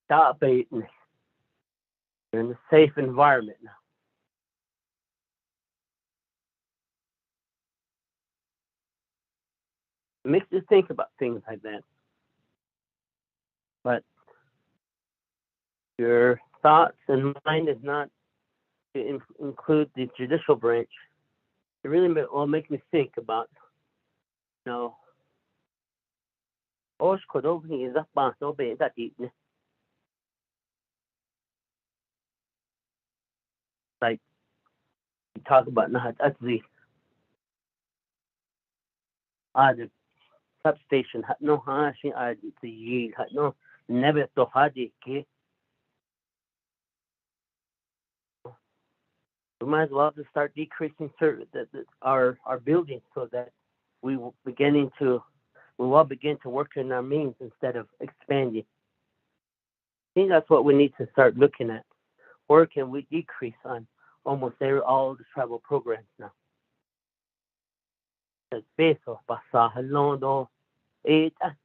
Stop eating. You're in a safe environment now. It makes you think about things like that. But your thoughts and mind is not to include the judicial branch. It really will make me think about, like you talk about the substation had no hashing the yield had no never to hadi ke. We might as well just start decreasing our buildings so that we will begin to work in our means instead of expanding. I think that's what we need to start looking at. Where can we decrease on almost all the travel programs now? Peso pasaje londo eta.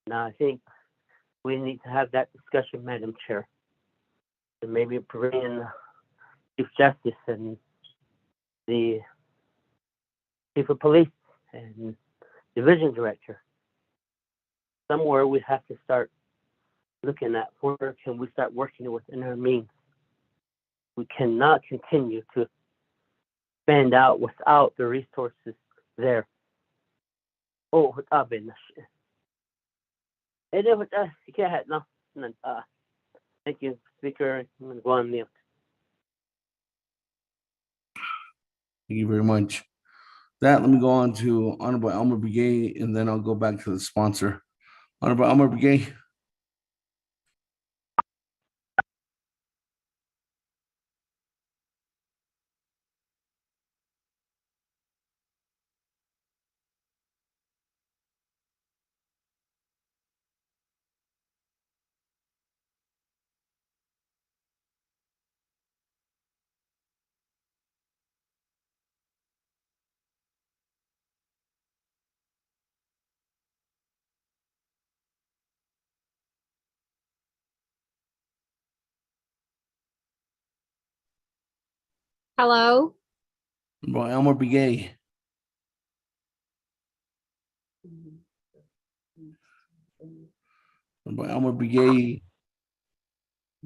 Now I think we need to have that discussion, Madam Chair, and maybe bring in the Chief Justice and the Chief of Police and Division Director. Somewhere we have to start looking at where can we start working within our means. We cannot continue to spend out without the resources there. Oh, what's up in this? Thank you, Speaker. I'm going to go on mute. Thank you very much. Let me go on to Honorable Elmer Begay, and then I'll go back to the sponsor. Honorable Elmer Begay. Hello. Honorable Elmer Begay. Honorable Elmer Begay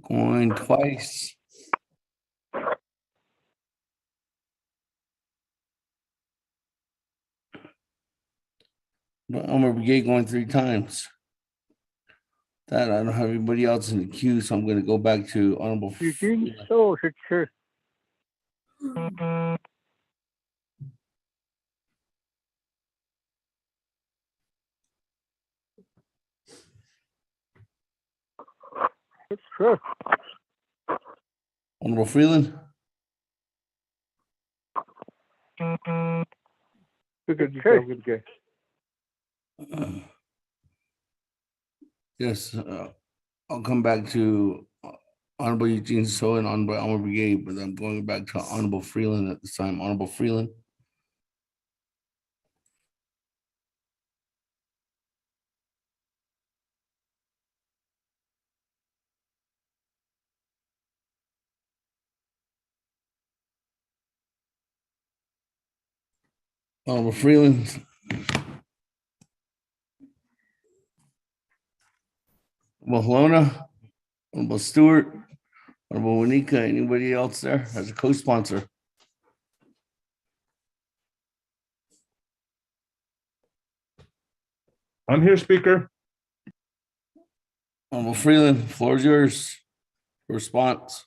going twice. Elmer Begay going 3 times. I don't have anybody else in the queue, so I'm going to go back to Honorable. You think so, sure. It's true. Honorable Freeland. Yes, I'll come back to Honorable Eugene So and Honorable Elmer Begay, but I'm going back to Honorable Freeland at this time. Honorable Freeland. Honorable Freeland. Honorable Helona. Honorable Stewart. Honorable Wanika. Anybody else there as a co-sponsor? I'm here, Speaker. Honorable Freeland, floor is yours for response.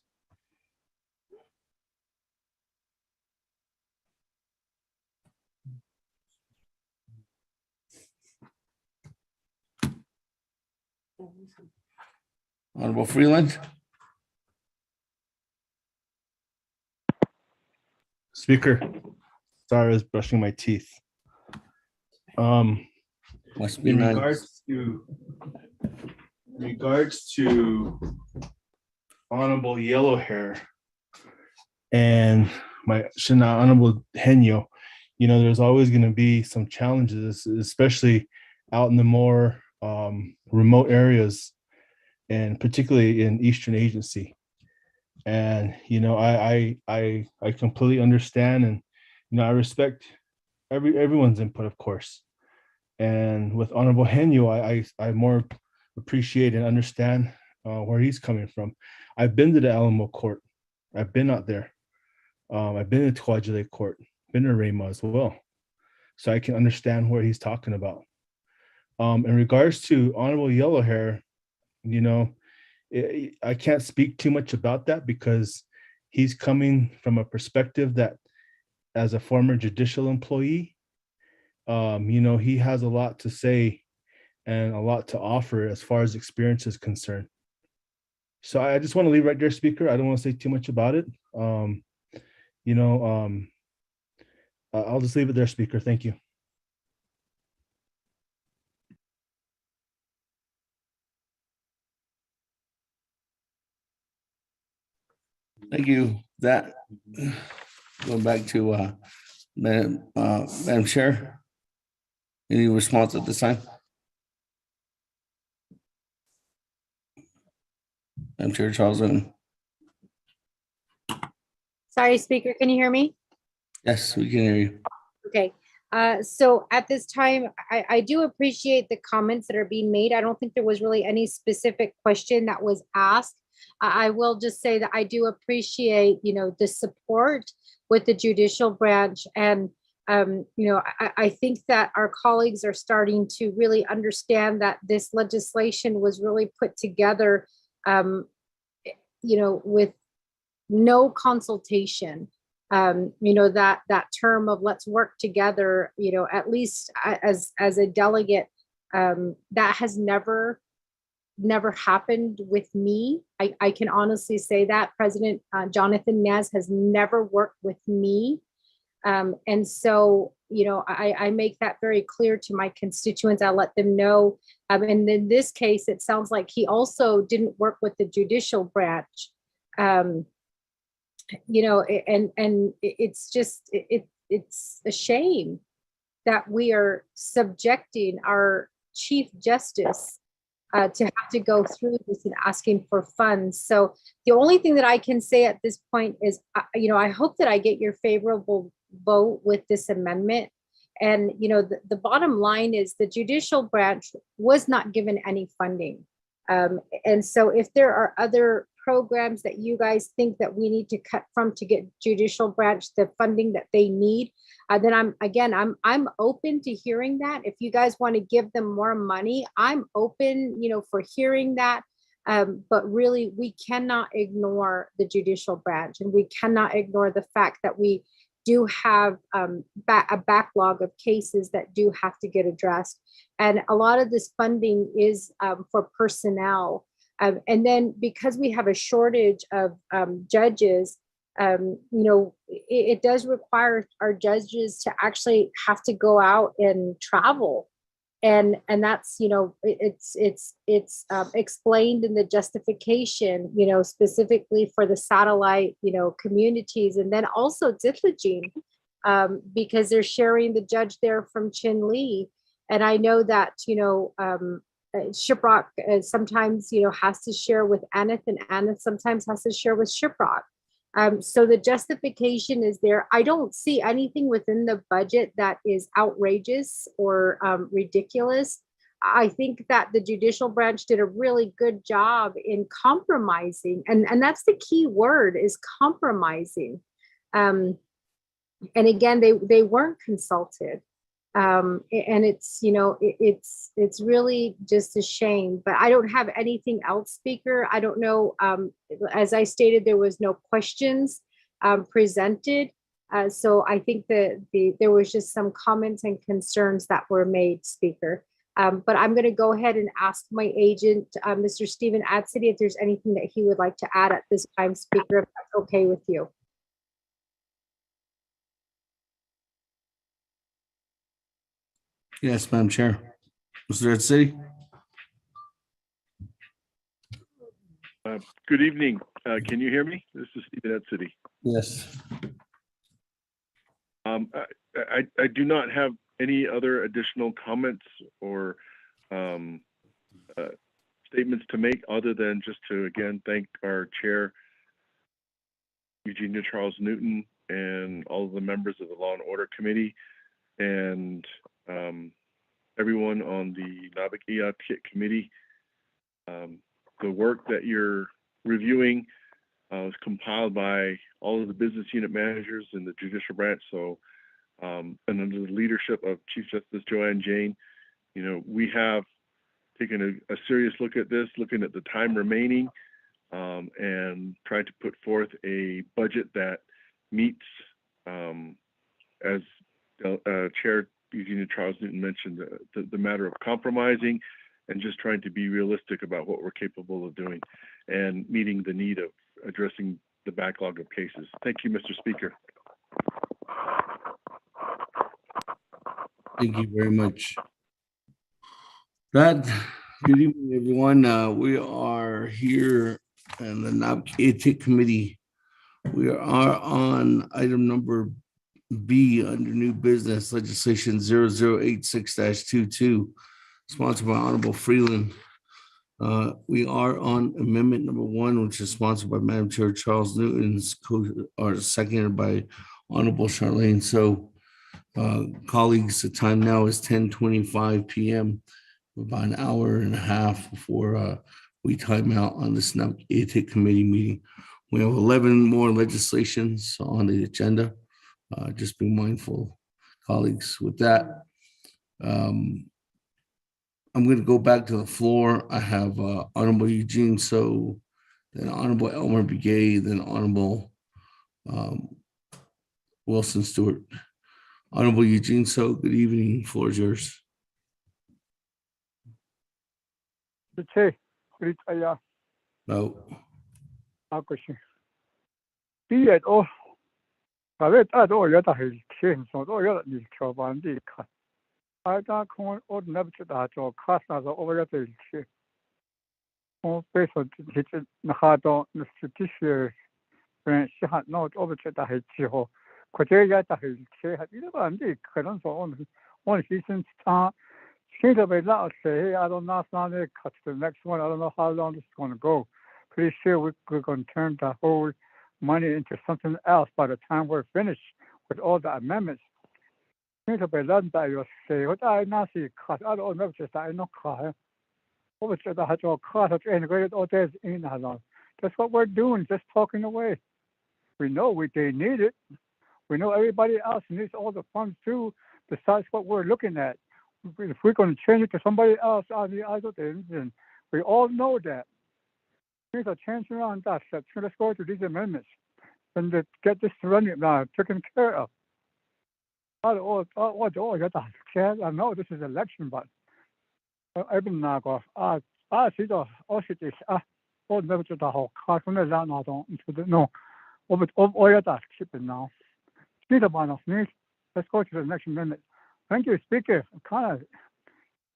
Honorable Freeland. Speaker, sorry, I was brushing my teeth. Must be In nice. regards to Honorable Yellow Hair and my Honorable Henyo, there's always going to be some challenges, especially out in the more remote areas, and particularly in Eastern Agency. And I completely understand, and I respect everyone's input, of course. And with Honorable Henyo, I more appreciate and understand where he's coming from. I've been to the Alamo Court. I've been out there. I've been to Tuajile Court, been to Rama as well. So I can understand what he's talking about. In regards to Honorable Yellow Hair, I can't speak too much about that because he's coming from a perspective that, as a former judicial employee, he has a lot to say and a lot to offer as far as experience is concerned. So I just want to leave right there, Speaker. I don't want to say too much about it. I'll just leave it there, Speaker. Thank you. Thank you. That going back to Madam Chair. Any response at this time? Madam Chair Charleston. Sorry, Speaker, can you hear me? Yes, we can hear you. Okay. So at this time, I do appreciate the comments that are being made. I don't think there was really any specific question that was asked. I will just say that I do appreciate, the support with the judicial branch. And, I think that our colleagues are starting to really understand that this legislation was really put together, with no consultation. That term of let's work together, at least as a delegate, that has never happened with me. I can honestly say that President Jonathan Nez has never worked with me. And so, I make that very clear to my constituents. I let them know. And in this case, it sounds like he also didn't work with the judicial branch. And it's just, it's a shame that we are subjecting our Chief Justice to have to go through this and asking for funds. So the only thing that I can say at this point is, I hope that I get your favorable vote with this amendment. And, the bottom line is the judicial branch was not given any funding. And so if there are other programs that you guys think that we need to cut from to get judicial branch the funding that they need, then I'm open to hearing that. If you guys want to give them more money, I'm open, for hearing that. But really, we cannot ignore the judicial branch, and we cannot ignore the fact that we do have a backlog of cases that do have to get addressed. And a lot of this funding is for personnel. And then because we have a shortage of judges, it does require our judges to actually have to go out and travel. And that's, it's explained in the justification, specifically for the satellite, communities, and then also Zithlegene, because they're sharing the judge there from Chin Lee. And I know that, Shiprock sometimes, has to share with Aneth, and Aneth sometimes has to share with Shiprock. So the justification is there. I don't see anything within the budget that is outrageous or ridiculous. I think that the judicial branch did a really good job in compromising. And that's the key word, is compromising. And again, they weren't consulted. And it's, it's really just a shame, but I don't have anything else, Speaker. I don't know. As I stated, there was no questions presented. So I think that there was just some comments and concerns that were made, Speaker. But I'm going to go ahead and ask my agent, Mr. Stephen Adsity, if there's anything that he would like to add at this time, Speaker, if that's okay with you. Yes, Madam Chair. Mr. Adsity? Good evening. Can you hear me? This is Stephen Adsity. Yes. I do not have any other additional comments or statements to make other than just to again thank our chair, Eugenia Charles Newton, and all of the members of the Law and Order Committee, and everyone on the Naabik'íyáti committee. The work that you're reviewing was compiled by all of the business unit managers in the judicial branch. So, and under the leadership of Chief Justice Joanne Jane, we have taken a serious look at this, looking at the time remaining, and trying to put forth a budget that meets, as Chair Eugenia Charles Newton mentioned, the matter of compromising and just trying to be realistic about what we're capable of doing and meeting the need of addressing the backlog of cases. Thank you, Mr. Speaker. Thank you very much. Good evening, everyone. We are here in the Naabik'íyáti committee. We are on item number B under new business legislation 0086-22, sponsored by Honorable Freeland. We are on amendment number 1, which is sponsored by Madam Chair Charles Newton, or seconded by Honorable Charlene. So, colleagues, the time now is 10:25 p.m. About an hour and a half before we time out on this Naabik'íyáti committee meeting. We have 11 more legislations on the agenda. Just be mindful, colleagues. With that, I'm going to go back to the floor. I have Honorable Eugene So, then Honorable Elmer Begay, then Honorable Wilson Stewart. Honorable Eugene So, good evening. The floor is yours. No. Think of it now, say, hey, I don't know, cut to the next one. I don't know how long this is going to go. Pretty sure we're going to turn the whole money into something else by the time we're finished with all the amendments. Think of it, that you say, what I now see, cut. I don't know, just I know, cut. What was the whole cut integrated all this in? That's what we're doing, just talking away. We know they need it. We know everybody else needs all the funds too, besides what we're looking at. If we're going to change it to somebody else on the other things, and we all know that. Things are changing around that. So let's go to these amendments and get this running now, taken care of. I know this is election, but every now I see the this all never to the whole car from the land into the no over that shipping now. Let's go to the next amendment. Thank you, Speaker. It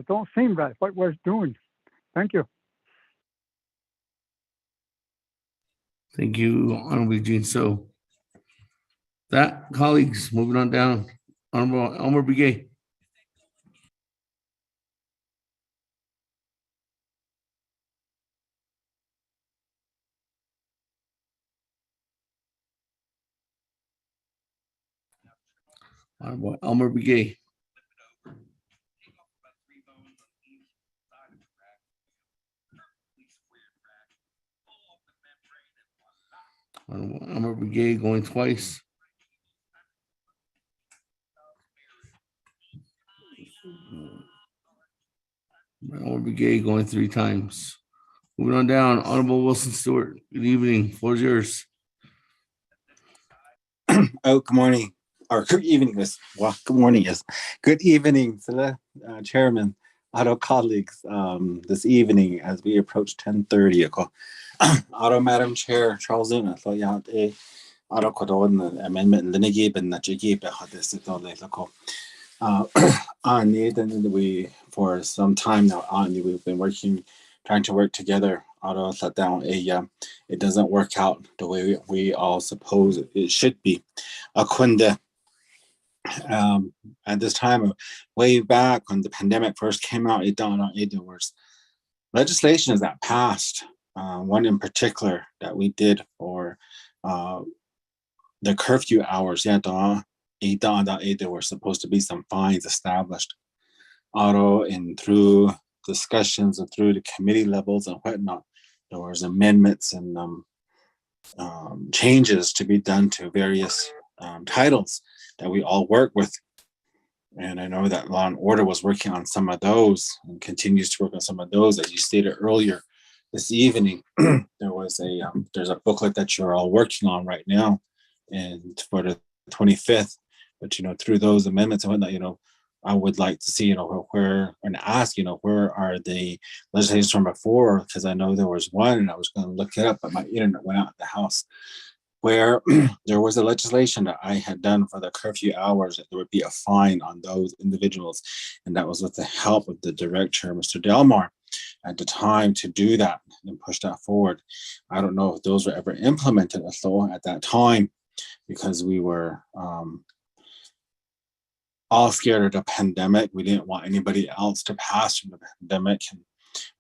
don't seem right what we're doing. Thank you. Thank you, Honorable Eugene So. That, colleagues, moving on down. Honorable Elmer Begay. Honorable Elmer Begay. Elmer Begay going twice. Elmer Begay going 3 times. Moving on down, Honorable Wilson Stewart. Good evening. Floor is yours. Oh, good morning. Or good evening. Well, good morning. Yes. Good evening to the chairman, auto colleagues. This evening, as we approach 10:30, auto Madam Chair Charles Newton. So yeah, auto code amendment and then again, not again, but this is all local. We for some time now. We've been trying to work together. Auto shut down it doesn't work out the way we all suppose it should be. Akunde At this time, way back when the pandemic first came out, there was legislation that passed. One in particular that we did for the curfew hours. There were supposed to be some fines established. And through discussions and through the committee levels and whatnot, there was amendments and changes to be done to various titles that we all work with. And I know that Law and Order was working on some of those and continues to work on some of those. As you stated earlier this evening, there's a booklet that you're all working on right now, and for the 25th. But through those amendments and whatnot, I would like to see where and ask where are the legislations from before, because I know there was one and I was going to look it up, but my internet went out of the house, where there was a legislation that I had done for the curfew hours that there would be a fine on those individuals. And that was with the help of the director, Mr. Delmar, at the time to do that and push that forward. I don't know if those were ever implemented at that time, because we were all scared of the pandemic. We didn't want anybody else to pass through the pandemic. And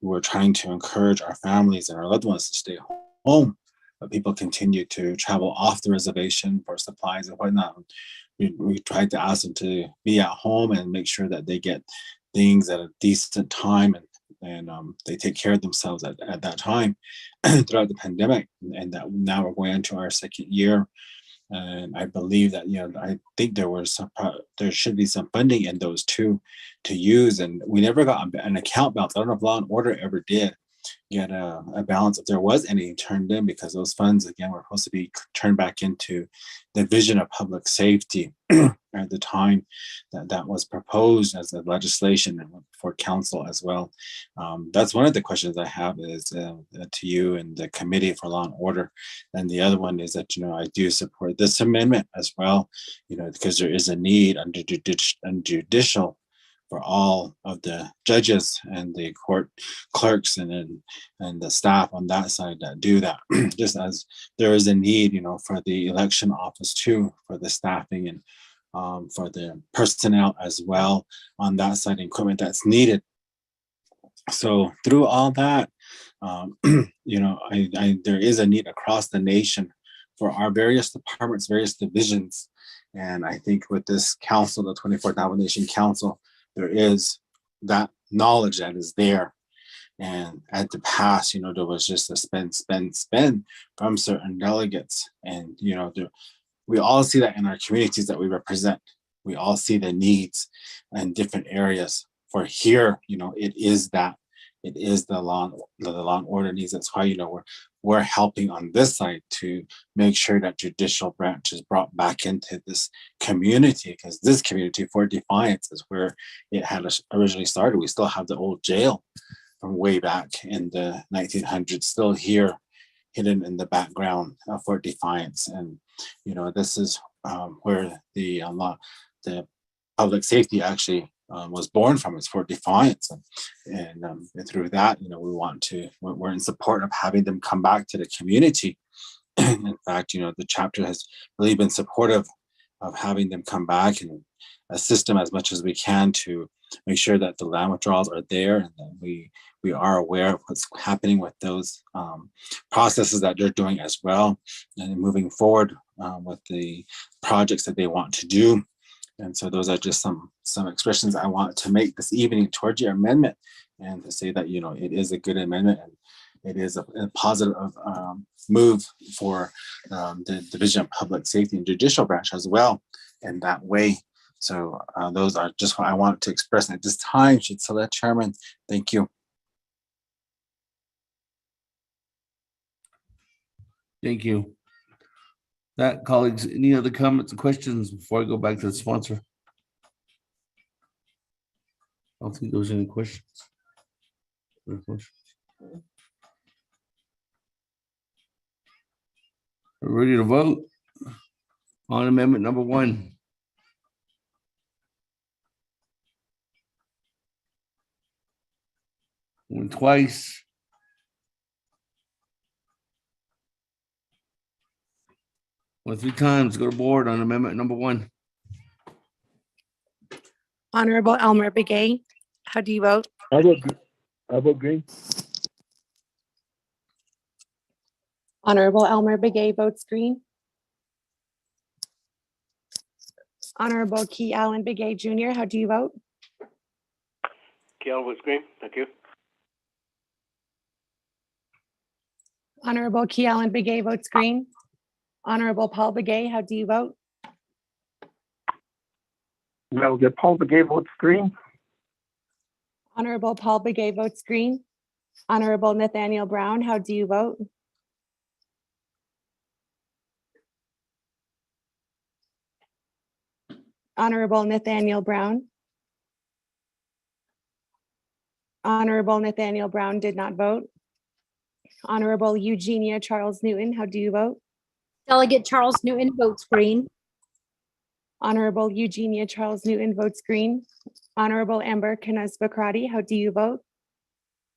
we were trying to encourage our families and our loved ones to stay home. But people continue to travel off the reservation for supplies and whatnot. We tried to ask them to be at home and make sure that they get things at a decent time and they take care of themselves at that time throughout the pandemic. And that now we're going into our second year. And I believe that, I think there should be some funding in those two to use. And we never got an account balance. I don't know if Law and Order ever did get a balance, if there was any turned in, because those funds again were supposed to be turned back into the Division of Public Safety at the time that was proposed as a legislation for council as well. That's one of the questions I have is to you and the Committee for Law and Order. And the other one is that I do support this amendment as well, because there is a need under judicial for all of the judges and the court clerks and the staff on that side that do that. Just as there is a need, for the election office too, for the staffing and for the personnel as well on that side, equipment that's needed. So through all that, there is a need across the nation for our various departments, various divisions. And I think with this council, the 24th Navajo Nation Council, there is that knowledge that is there. And at the past, there was just a spend from certain delegates. And, we all see that in our communities that we represent. We all see the needs in different areas. For here, it is the law and order needs. That's why, we're helping on this side to make sure that judicial branch is brought back into this community, because this community, Fort Defiance, is where it had originally started. We still have the old jail from way back in the 1900s still here, hidden in the background of Fort Defiance. And this is where the public safety actually was born from, is Fort Defiance. And through that, we're in support of having them come back to the community. In fact, the chapter has really been supportive of having them come back and assist them as much as we can to make sure that the land withdrawals are there, and that we are aware of what's happening with those processes that they're doing as well, and moving forward with the projects that they want to do. And so those are just some expressions I want to make this evening towards your amendment, and to say that it is a good amendment and it is a positive move for the Division of Public Safety and Judicial Branch as well in that way. So those are just what I want to express at this time. Shitsala, Chairman, thank you. Thank you. That, colleagues, any other comments or questions before I go back to the sponsor? I don't think there was any questions. We're ready to vote on amendment number 1. Went twice. Went 3 times. Go to board on amendment number 1. Honorable Elmer Begay, how do you vote? I vote green. Honorable Elmer Begay votes green. Honorable Key Allen Begay Jr., how do you vote? Key Allen votes green. Thank you. Honorable Key Allen Begay votes green. Honorable Paul Begay, how do you vote? Well, get Paul Begay votes green. Honorable Paul Begay votes green. Honorable Nathaniel Brown, how do you vote? Honorable Nathaniel Brown. Honorable Nathaniel Brown did not vote. Honorable Eugenia Charles Newton, how do you vote? Delegate Charles Newton votes green. Honorable Eugenia Charles Newton votes green. Honorable Amber Kines Bakrati, how do you vote?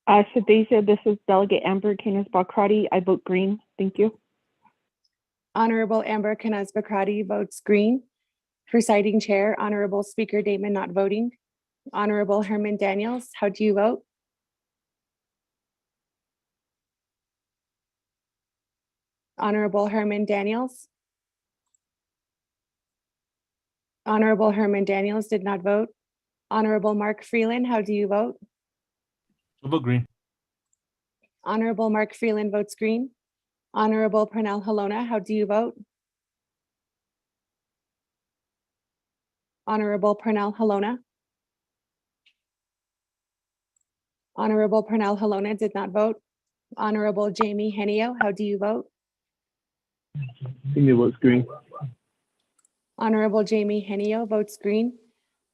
Shadeja, this is Delegate Amber Kines Bakrati. I vote green. Thank you. Honorable Amber Kines Bakrati votes green. Presiding Chair, Honorable Speaker Damon not voting. Honorable Herman Daniels, how do you vote? Honorable Herman Daniels. Honorable Herman Daniels did not vote. Honorable Mark Freeland, how do you vote? I vote green. Honorable Mark Freeland votes green. Honorable Pernell Halona, how do you vote? Honorable Pernell Halona. Honorable Pernell Halona did not vote. Honorable Jamie Henio, how do you vote? Jamie votes green. Honorable Jamie Henio votes green.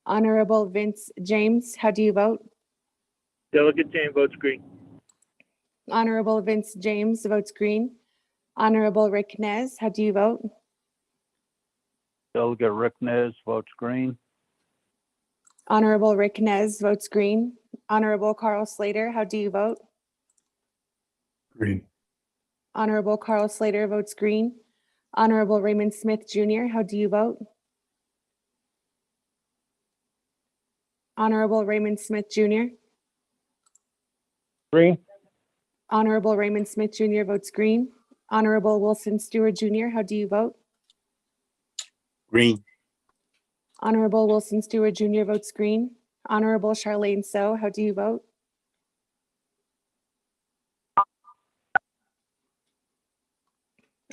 Honorable Vince James, how do you vote? Delegate James votes green. Honorable Vince James votes green. Honorable Rick Nez, how do you vote? Delegate Rick Nez votes green. Honorable Rick Nez votes green. Honorable Carl Slater, how do you vote? Green. Honorable Carl Slater votes green. Honorable Raymond Smith Jr., how do you vote? Honorable Raymond Smith Jr. Green. Honorable Raymond Smith Jr. votes green. Honorable Wilson Stewart Jr., how do you vote? Green. Honorable Wilson Stewart Jr. votes green. Honorable Charlene So, how do you vote?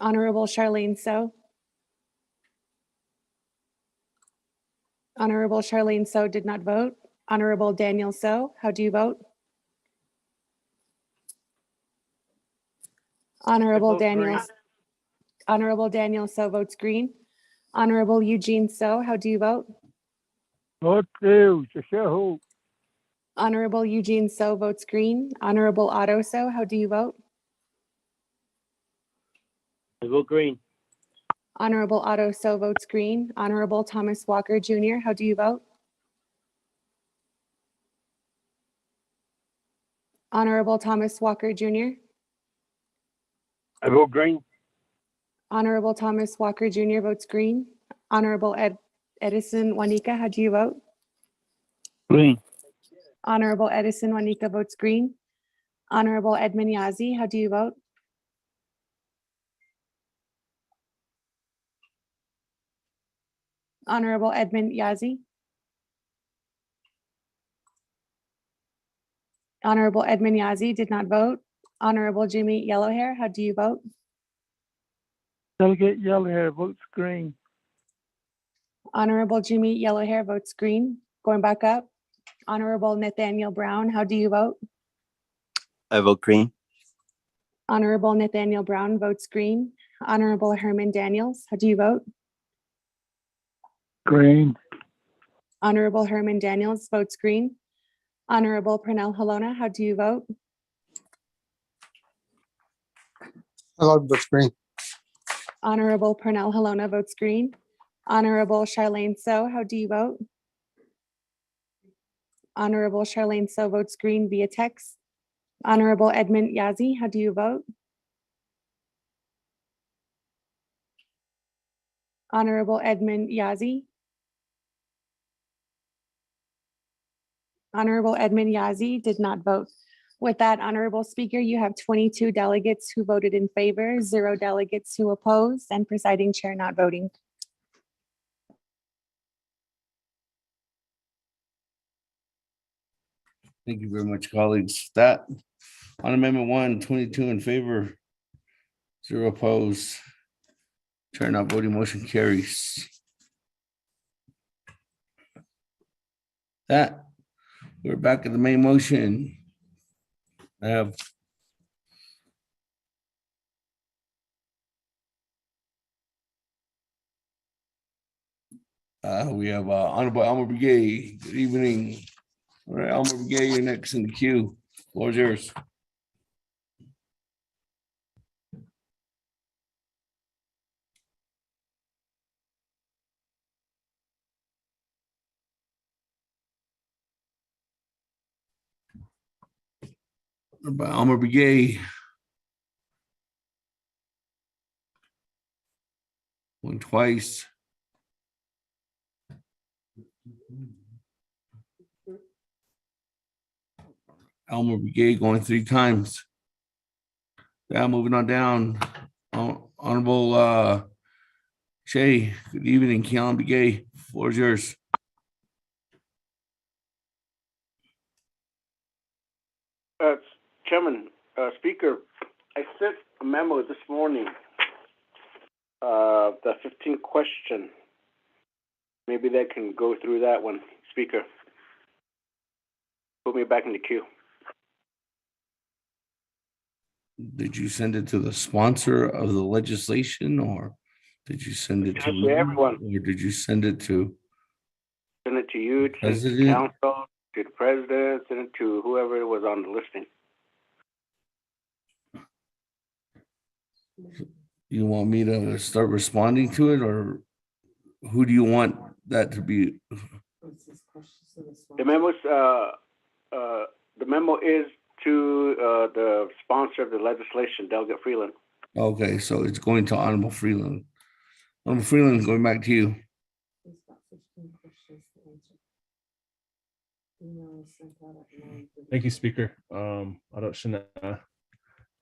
Honorable Charlene So. Honorable Charlene So did not vote. Honorable Daniel So, how do you vote? Honorable Daniel So votes green. Honorable Eugene So, how do you vote? Vote blue. Who? Honorable Eugene So votes green. Honorable Otto So, how do you vote? I vote green. Honorable Otto So votes green. Honorable Thomas Walker Jr., how do you vote? Honorable Thomas Walker Jr. I vote green. Honorable Thomas Walker Jr. votes green. Honorable Edison Wanika, how do you vote? Green. Honorable Edison Wanika votes green. Honorable Edmund Yazi, how do you vote? Honorable Edmund Yazi. Honorable Edmund Yazi did not vote. Honorable Jimmy Yellowhair, how do you vote? Delegate Yellowhair votes green. Honorable Jimmy Yellowhair votes green. Going back up. Honorable Nathaniel Brown, how do you vote? I vote green. Honorable Nathaniel Brown votes green. Honorable Herman Daniels, how do you vote? Green. Honorable Herman Daniels votes green. Honorable Pernell Halona, how do you vote? Votes green. Honorable Pernell Halona votes green. Honorable Charlene So, how do you vote? Honorable Charlene So votes green via text. Honorable Edmund Yazi, how do you vote? Honorable Edmund Yazi. Honorable Edmund Yazzie did not vote. With that, Honorable Speaker, you have 22 delegates who voted in favor, 0 delegates who opposed, and presiding chair not voting. Thank you very much, colleagues. That on Amendment 1, 22 in favor, 0 opposed. Chair not voting, motion carries. That we're back at the main motion. I have we have Honorable Elmer Begay. Good evening. All right, Elmer Begay, you're next in the queue. Floor is yours. Elmer Begay. Won twice. Elmer Begay going 3 times. Yeah, moving on down. Honorable Shay, good evening. Kealan Begay, floor is yours. Chairman, Speaker, I sent a memo this morning, the 15 question. Maybe they can go through that one, Speaker. Put me back in the queue. Did you send it to the sponsor of the legislation, or did you send it to everyone? Or did you send it to? Send it to you, send it to President? council, to the president, send it to whoever was on the listing. You want me to start responding to it, or who do you want that to be? The memo is to the sponsor of the legislation, Delegate Freeland. Okay, so it's going to Honorable Freeland. Honorable Freeland, going back to you. Thank you, Speaker.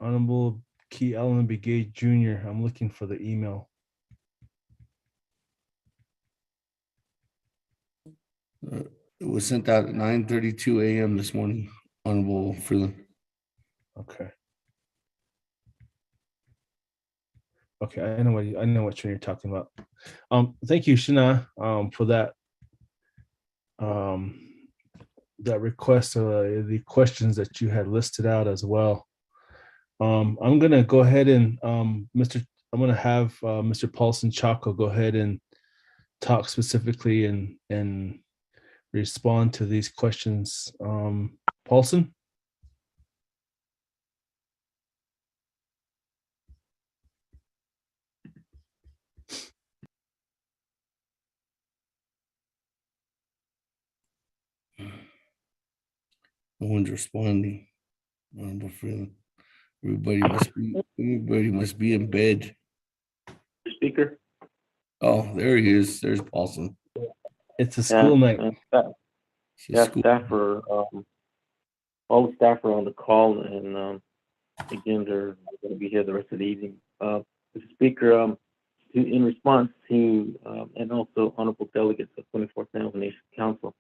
Honorable Key Allen Begay Jr. I'm looking for the email. It was sent out at 9:32 a.m. this morning, Honorable Freeland. Okay. Okay, I know what you're talking about. Thank you, Shana, for that that request, the questions that you had listed out as well. I'm gonna go ahead and I'm gonna have Mr. Paulson Chaco go ahead and talk specifically and respond to these questions. Paulson? No one's responding. Honorable Freeland. Everybody must be in bed. Speaker. Oh, there he is. There's Paulson. It's a school night. Staff are all the staff are on the call, and again, they're going to be here the rest of the evening. Mr. Speaker, in response to and also honorable delegates of 24th National Nation Council,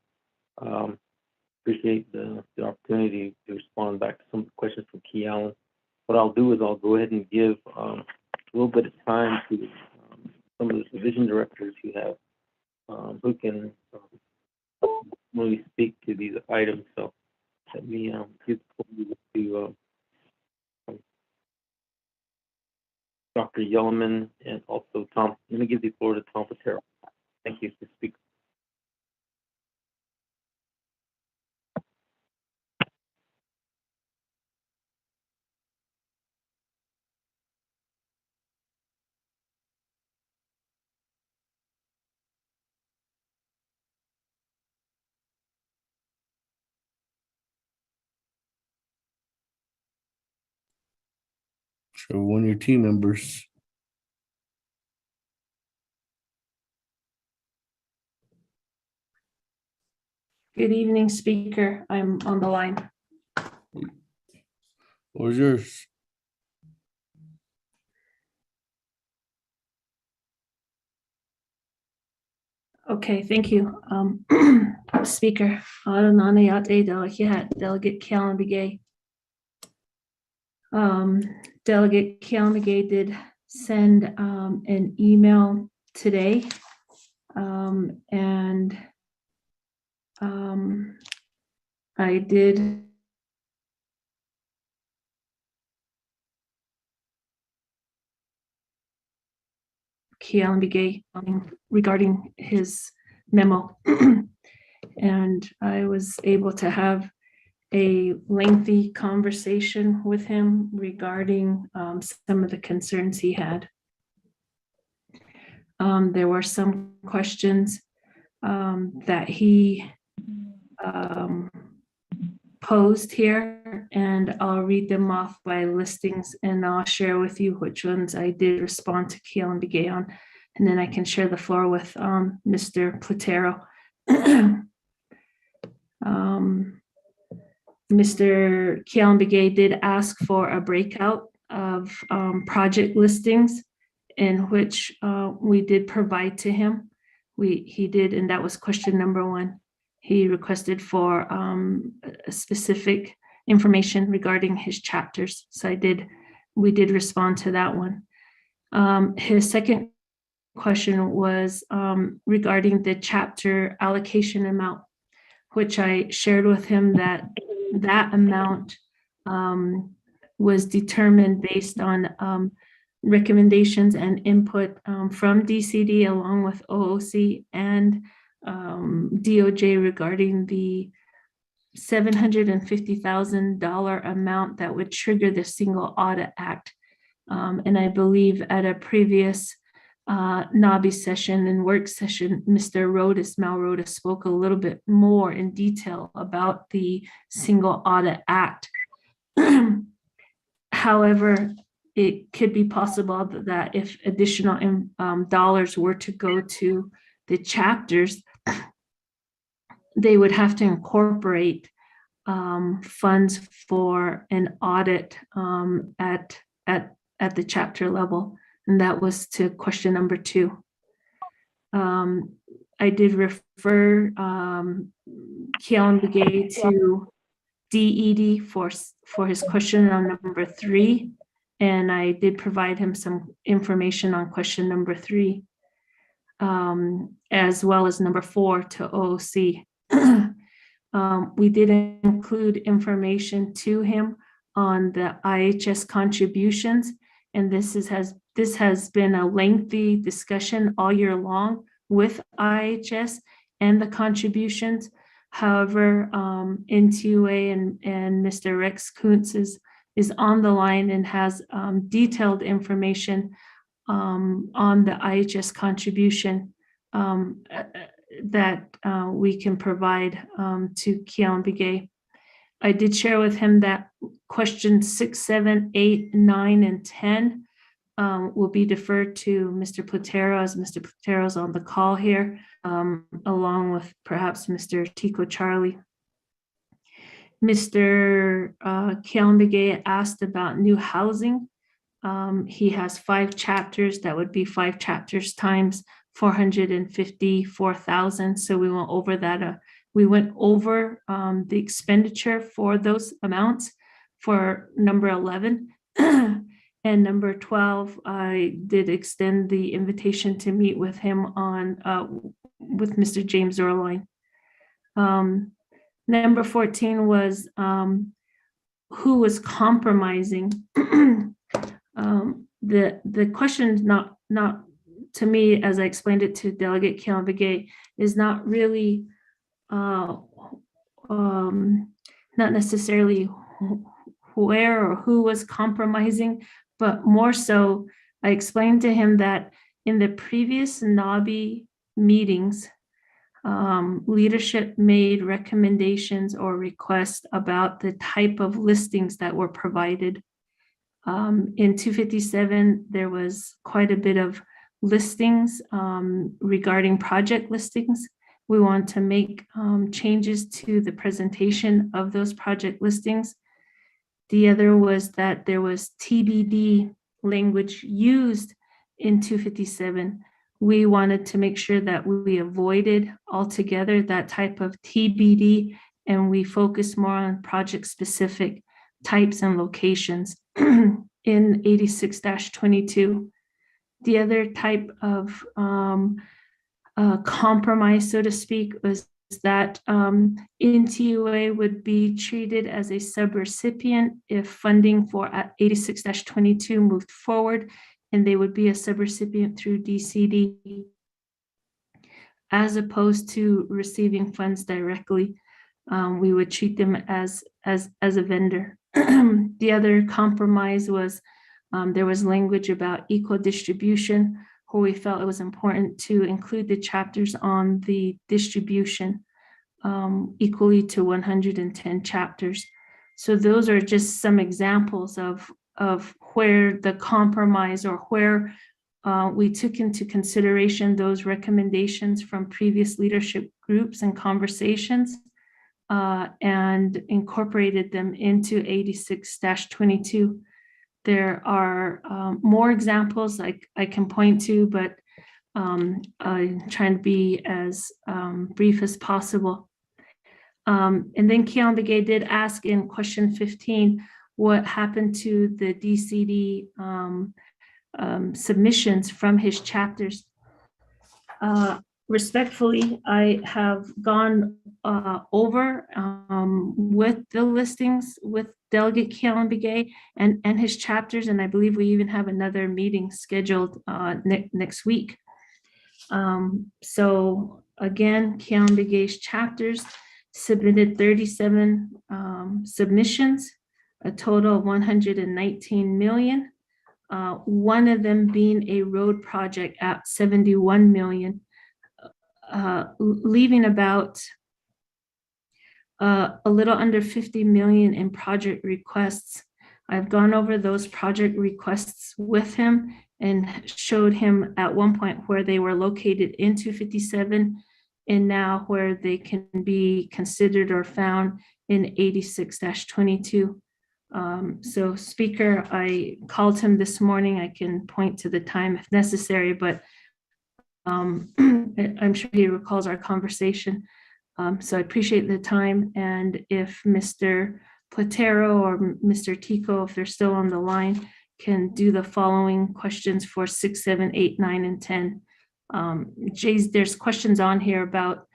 appreciate the opportunity to respond back to some of the questions from Key Allen. What I'll do is I'll go ahead and give a little bit of time to some of the division directors who can really speak to these items. So let me give the floor to Dr. Yellman and also Tom. Let me give the floor to Tom Patero. Thank you for speaking. So one of your team members. Good evening, Speaker. I'm on the line. Or yours? Okay, thank you. Speaker, Untitled Delegate Calambigay. Delegate Calambigay did send an email today. And I did Calambigay regarding his memo. And I was able to have a lengthy conversation with him regarding some of the concerns he had. There were some questions that he posed here, and I'll read them off by listings, and I'll share with you which ones I did respond to Calambigay on, and then I can share the floor with Mr. Platero. Mr. Calambigay did ask for a breakout of project listings, in which we did provide to him. He did, and that was question number 1. He requested for a specific information regarding his chapters. So we did respond to that one. His second question was regarding the chapter allocation amount, which I shared with him that amount was determined based on recommendations and input from DCD along with OOC and DOJ regarding the $750,000 amount that would trigger the Single Audit Act. And I believe at a previous NABI session and work session, Mr. Mal Rodas spoke a little bit more in detail about the Single Audit Act. However, it could be possible that if additional dollars were to go to the chapters, they would have to incorporate funds for an audit at the chapter level. And that was to question number 2. I did refer Calambigay to DED for his question on number 3. And I did provide him some information on question number 3, as well as number 4 to OOC. We did include information to him on the IHS contributions, and this has been a lengthy discussion all year long with IHS and the contributions. However, NTUA and Mr. Rex Kuntz is on the line and has detailed information on the IHS contribution that we can provide to Calambigay. I did share with him that questions 6, 7, 8, 9, and 10 will be deferred to Mr. Platero, as Mr. Platero is on the call here, along with perhaps Mr. Tico Charlie. Mr. Calambigay asked about new housing. He has 5 chapters. That would be 5 chapters times 454,000. So we went over that. We went over the expenditure for those amounts for number 11. And number 12, I did extend the invitation to meet with him on with Mr. James Orline. Number 14 was who was compromising. The question not to me, as I explained it to Delegate Calambigay, is not really not necessarily where or who was compromising, but more so I explained to him that in the previous NABI meetings, leadership made recommendations or requests about the type of listings that were provided. In 257, there was quite a bit of listings regarding project listings, we want to make changes to the presentation of those project listings. The other was that there was TBD language used in 257. We wanted to make sure that we avoided altogether that type of TBD, and we focused more on project-specific types and locations in 86-22. The other type of compromise, so to speak, was that NTUA would be treated as a subrecipient if funding for 86-22 moved forward, and they would be a subrecipient through DCD, as opposed to receiving funds directly. We would treat them as a vendor. The other compromise was there was language about equal distribution, where we felt it was important to include the chapters on the distribution equally to 110 chapters. So those are just some examples of where the compromise, or where we took into consideration those recommendations from previous leadership groups and conversations and incorporated them into 86-22. There are more examples I can point to, but I'm trying to be as brief as possible. And then Keon Begay did ask in question 15, what happened to the DCD submissions from his chapters. Respectfully, I have gone over with the listings with Delegate Keon Begay and his chapters, and I believe we even have another meeting scheduled next week. So again, Keon Begay's chapters submitted 37 submissions, a total of 119 million. One of them being a road project at 71 million, leaving about a little under 50 million in project requests. I've gone over those project requests with him and showed him at one point where they were located in 257 and now where they can be considered or found in 86-22. So Speaker, I called him this morning. I can point to the time if necessary, but I'm sure he recalls our conversation. So I appreciate the time. And if Mr. Platero or Mr. Tico, if they're still on the line, can do the following questions for 6, 7, 8, 9, and 10. There's questions on here about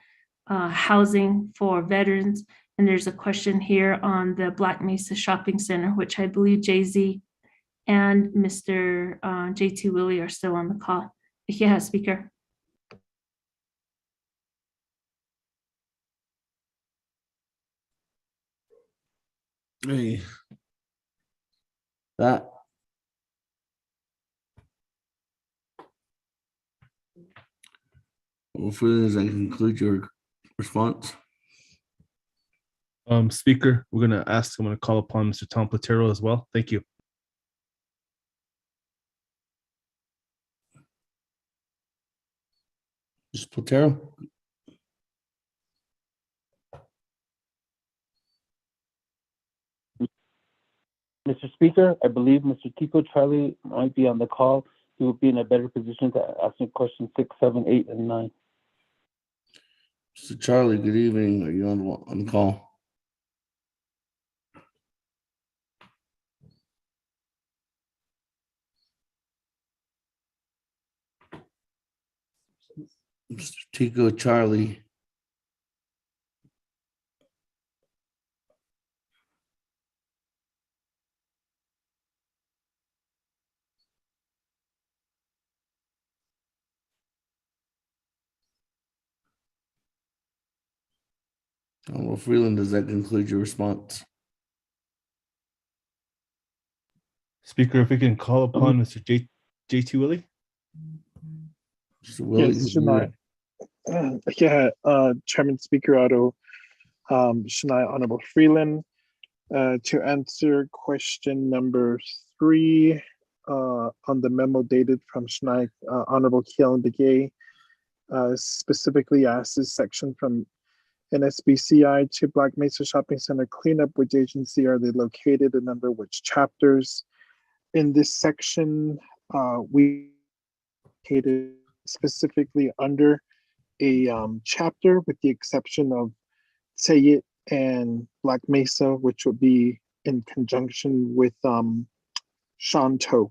housing for veterans. And there's a question here on the Black Mesa Shopping Center, which I believe Jay-Z and Mr. J.T. Willie are still on the call. Yeah, Speaker. Hey, that. Hopefully, does that conclude your response? Speaker, I'm going to call upon Mr. Tom Platero as well. Thank you. Mr. Platero? Mr. Speaker, I believe Mr. Tico Charlie might be on the call. He will be in a better position to ask me questions 6, 7, 8, and 9. Mr. Charlie, good evening. Are you on the call? Mr. Tico Charlie. Well, Freeland, does that conclude your response? Speaker, if we can call upon Mr. J.T. Willie. Mr. Willie, yes, Shania. Chairman Speaker Otto, Shania Honorable Freeland, to answer question number 3 on the memo dated from Shania Honorable Keon Begay. specifically asks this section from NSBCI to Black Mesa Shopping Center cleanup. Which agency are they located and under which chapters? In this section, we located specifically under a chapter, with the exception of Sayit and Black Mesa, which would be in conjunction with Shanto,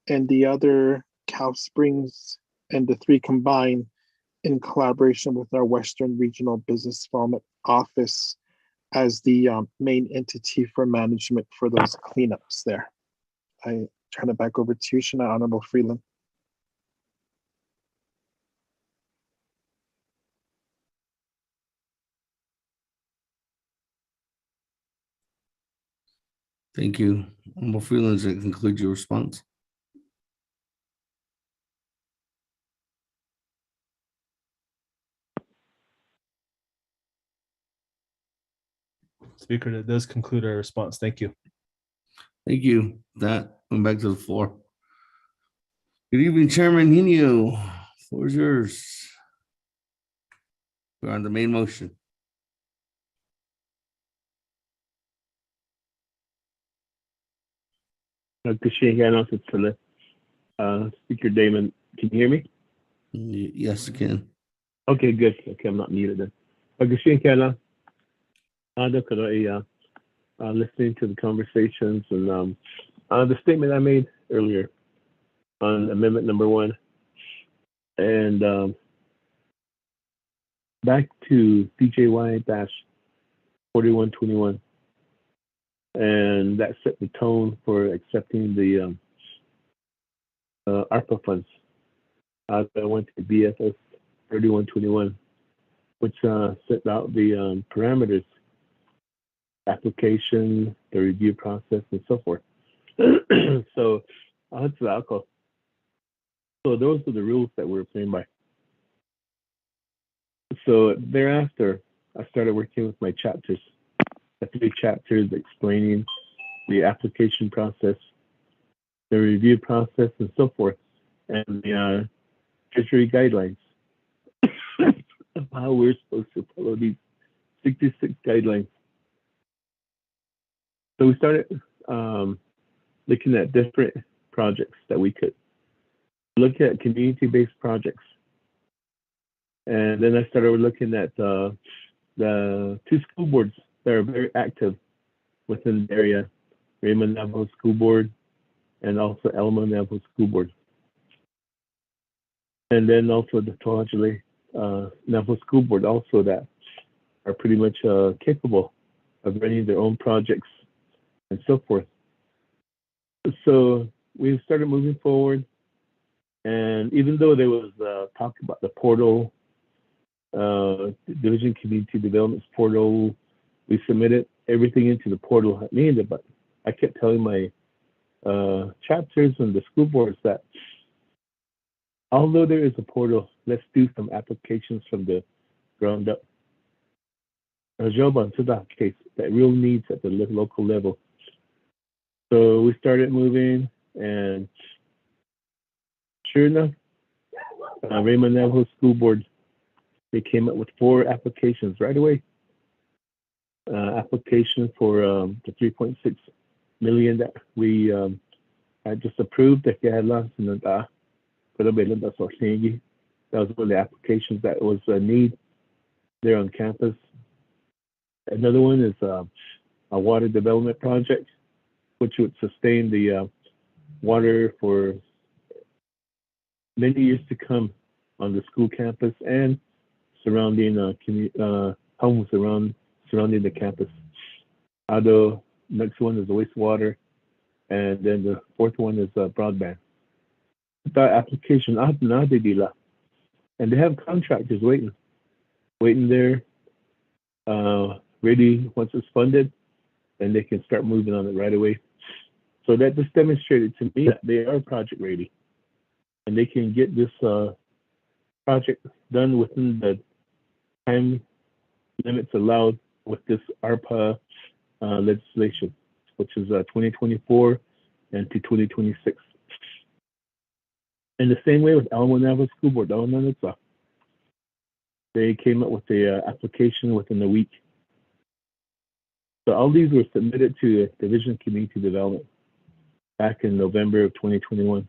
and the other Cow Springs, and the three combined in collaboration with our Western Regional Business Development Office as the main entity for management for those cleanups there. I turn it back over to you, Shana Honorable Freeland. Thank you. Honorable Freeland, does that conclude your response? Speaker, that does conclude our response. Thank you. Thank you. That went back to the floor. Good evening, Chairman Henio. Floor is yours. We're on the main motion. Speaker Damon, can you hear me? Yes, I can. Okay, good. Okay, I'm not muted then. Listening to the conversations and the statement I made earlier on amendment number 1, and back to CJY-4121, and that set the tone for accepting the ARPA funds. I went to BFS 3121, which set out the parameters, application, the review process, and so forth. So that's the alcohol. So those are the rules that we're playing by. So thereafter, I started working with my chapters, the 3 chapters explaining the application process, the review process, and so forth, and the Treasury guidelines of how we're supposed to follow these 66 guidelines. So we started looking at different projects that we could look at, community-based projects. And then I started looking at the 2 school boards that are very active within the area, Raymond Navajo School Board and also Alamo Navajo School Board. And then also the To'ajale Navajo School Board also, that are pretty much capable of running their own projects and so forth. So we started moving forward, and even though there was talk about the portal, Division Community Development's portal, we submitted everything into the portal at needed, but I kept telling my chapters and the school boards that although there is a portal, let's do some applications from the ground up. A job on to that case that real needs at the local level. So we started moving, and sure enough, Raymond Navajo School Board, they came up with 4 applications right away. Application for the 3.6 million that we had just approved. That was one of the applications that was a need there on campus. Another one is a water development project, which would sustain the water for many years to come on the school campus and surrounding homes surrounding the campus. The next one is the wastewater, and then the 4th one is broadband. That application, and they have contractors waiting there, ready once it's funded, and they can start moving on it right away. So that just demonstrated to me that they are project ready, and they can get this project done within the time limits allowed with this ARPA legislation, which is 2024 and to 2026. And the same way with Alamo Navajo School Board, They came up with the application within a week. So all these were submitted to Division of Community Development back in November of 2021.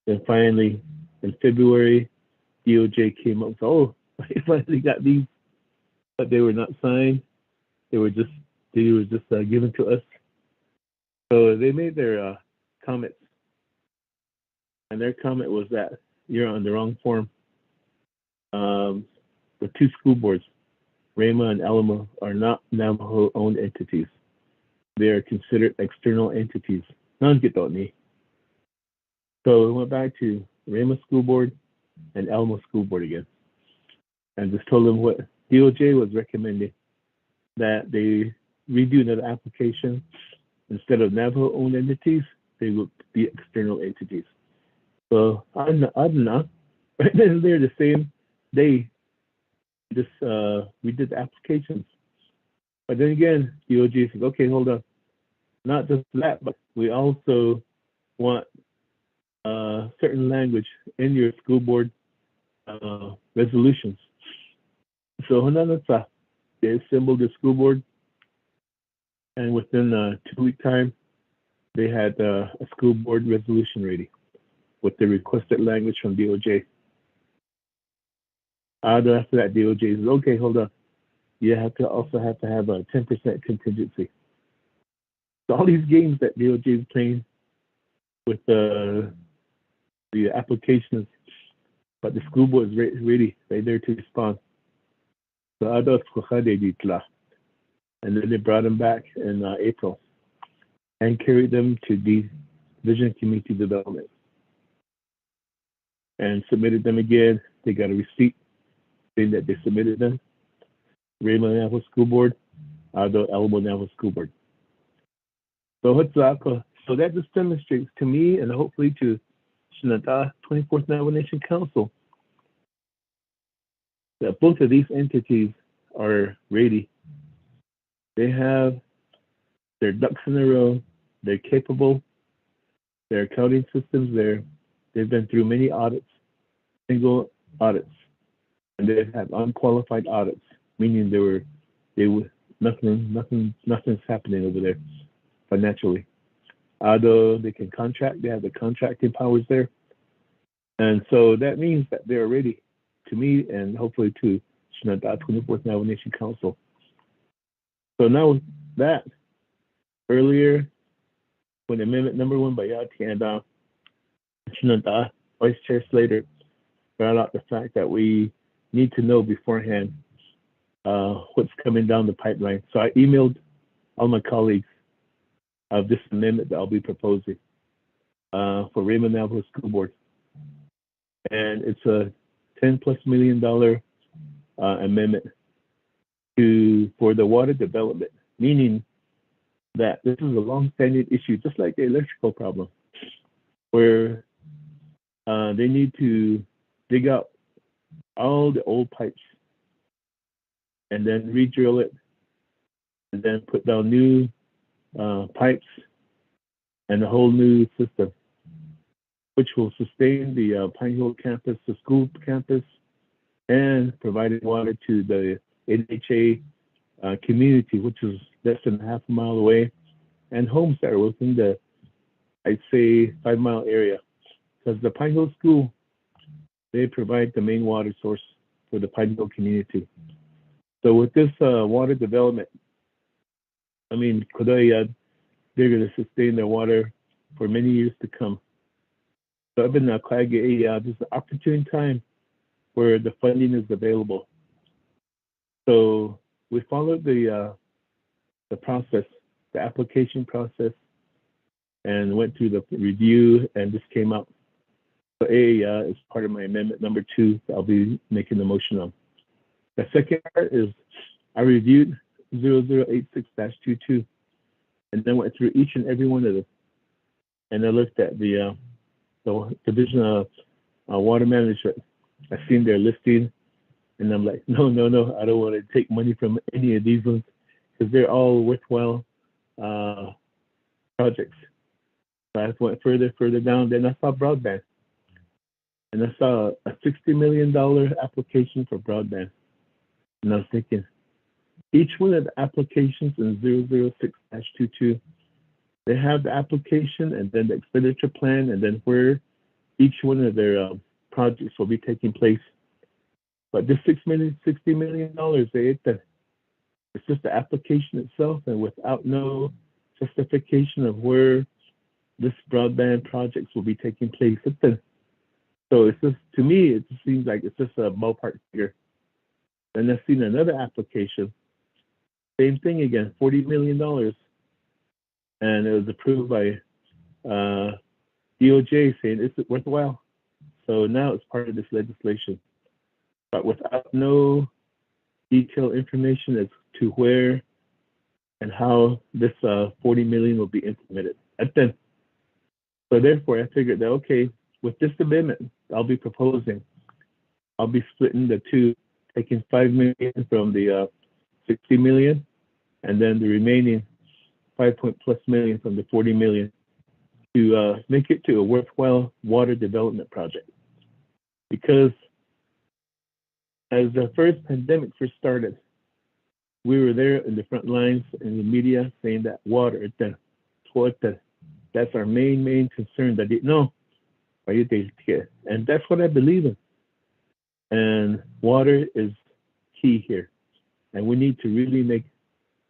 Then finally, in February, DOJ came up with, oh, I finally got these, but they were not signed. They were just given to us. So they made their comments, and their comment was that you're on the wrong form. The two school boards, Rama and Alamo, are not Navajo-owned entities. They are considered external entities. Non-Gitoni. So we went back to Rama School Board and Alamo School Board again, and just told them what DOJ was recommending, that they redo another application. Instead of Navajo-owned entities, they would be external entities. So I don't know. Right then and there, the same day, we did the applications. But then again, DOJ said, okay, hold on. Not just that, but we also want certain language in your school board resolutions. So they assembled the school board, and within a 2-week time, they had a school board resolution ready with the requested language from DOJ. After that, DOJ says, okay, hold on. You also have to have a 10% contingency. So all these games that DOJ is playing with the applications, but the school board is ready, right there to respond. So and then they brought them back in April and carried them to Division of Community Development and submitted them again. They got a receipt saying that they submitted them. Raymond Navajo School Board, Alamo Navajo School Board. So that just demonstrates to me and hopefully to Shinata 24th Navajo Nation Council that both of these entities are ready. They have their ducks in a row. They're capable. Their accounting systems there. They've been through many audits, single audits, and they've had unqualified audits, meaning nothing's happening over there financially. Although they can contract, they have the contracting powers there, and so that means that they're ready to me and hopefully to Shinata 24th Navajo Nation Council. So now with that, earlier when Amendment Number 1 by Yati and Shinata, Vice Chair Slater brought out the fact that we need to know beforehand what's coming down the pipeline. So I emailed all my colleagues of this amendment that I'll be proposing for Raymond Navajo School Board. And it's a $10+ million amendment for the water development, meaning that this is a long-standing issue, just like the electrical problem, where they need to dig out all the old pipes and then re-drill it and then put down new pipes and a whole new system, which will sustain the Pine Hill campus, the school campus, and providing water to the NHA community, which is less than half a mile away, and homes that are within the, I'd say, 5-mile area. Because the Pine Hill School, they provide the main water source for the Pine Hill community. So with this water development, I mean, Kodaya, they're going to sustain their water for many years to come. So I've been this is an opportune time where the funding is available. So we followed the process, the application process, and went through the review, and this came out. So is part of my amendment number 2 that I'll be making the motion on. The second part is I reviewed 0086-22 and then went through each and every one of them. And I looked at the Division of Water Management. I've seen their listing, and I'm like, no, I don't want to take money from any of these ones because they're all worthwhile projects. So I went further down, then I saw broadband. and I saw a $60 million application for broadband. And I was thinking, each one of the applications in 006-22, they have the application and then the expenditure plan and then where each one of their projects will be taking place. But this $60 million, it's just the application itself, and without no justification of where this broadband projects will be taking place. So it's just, to me, it just seems like it's just a ballpark figure. Then I've seen another application, same thing again, $40 million, and it was approved by DOJ saying it's worthwhile. So now it's part of this legislation, but without no detailed information as to where and how this 40 million will be implemented. So therefore, I figured that, okay, with this amendment I'll be proposing, I'll be splitting the two, taking 5 million from the 60 million, and then the remaining 5+ million from the 40 million to make it to a worthwhile water development project. Because as the first pandemic first started, we were there in the front lines in the media saying that water, that's our main concern. That and that's what I believe in. And water is key here. And we need to really make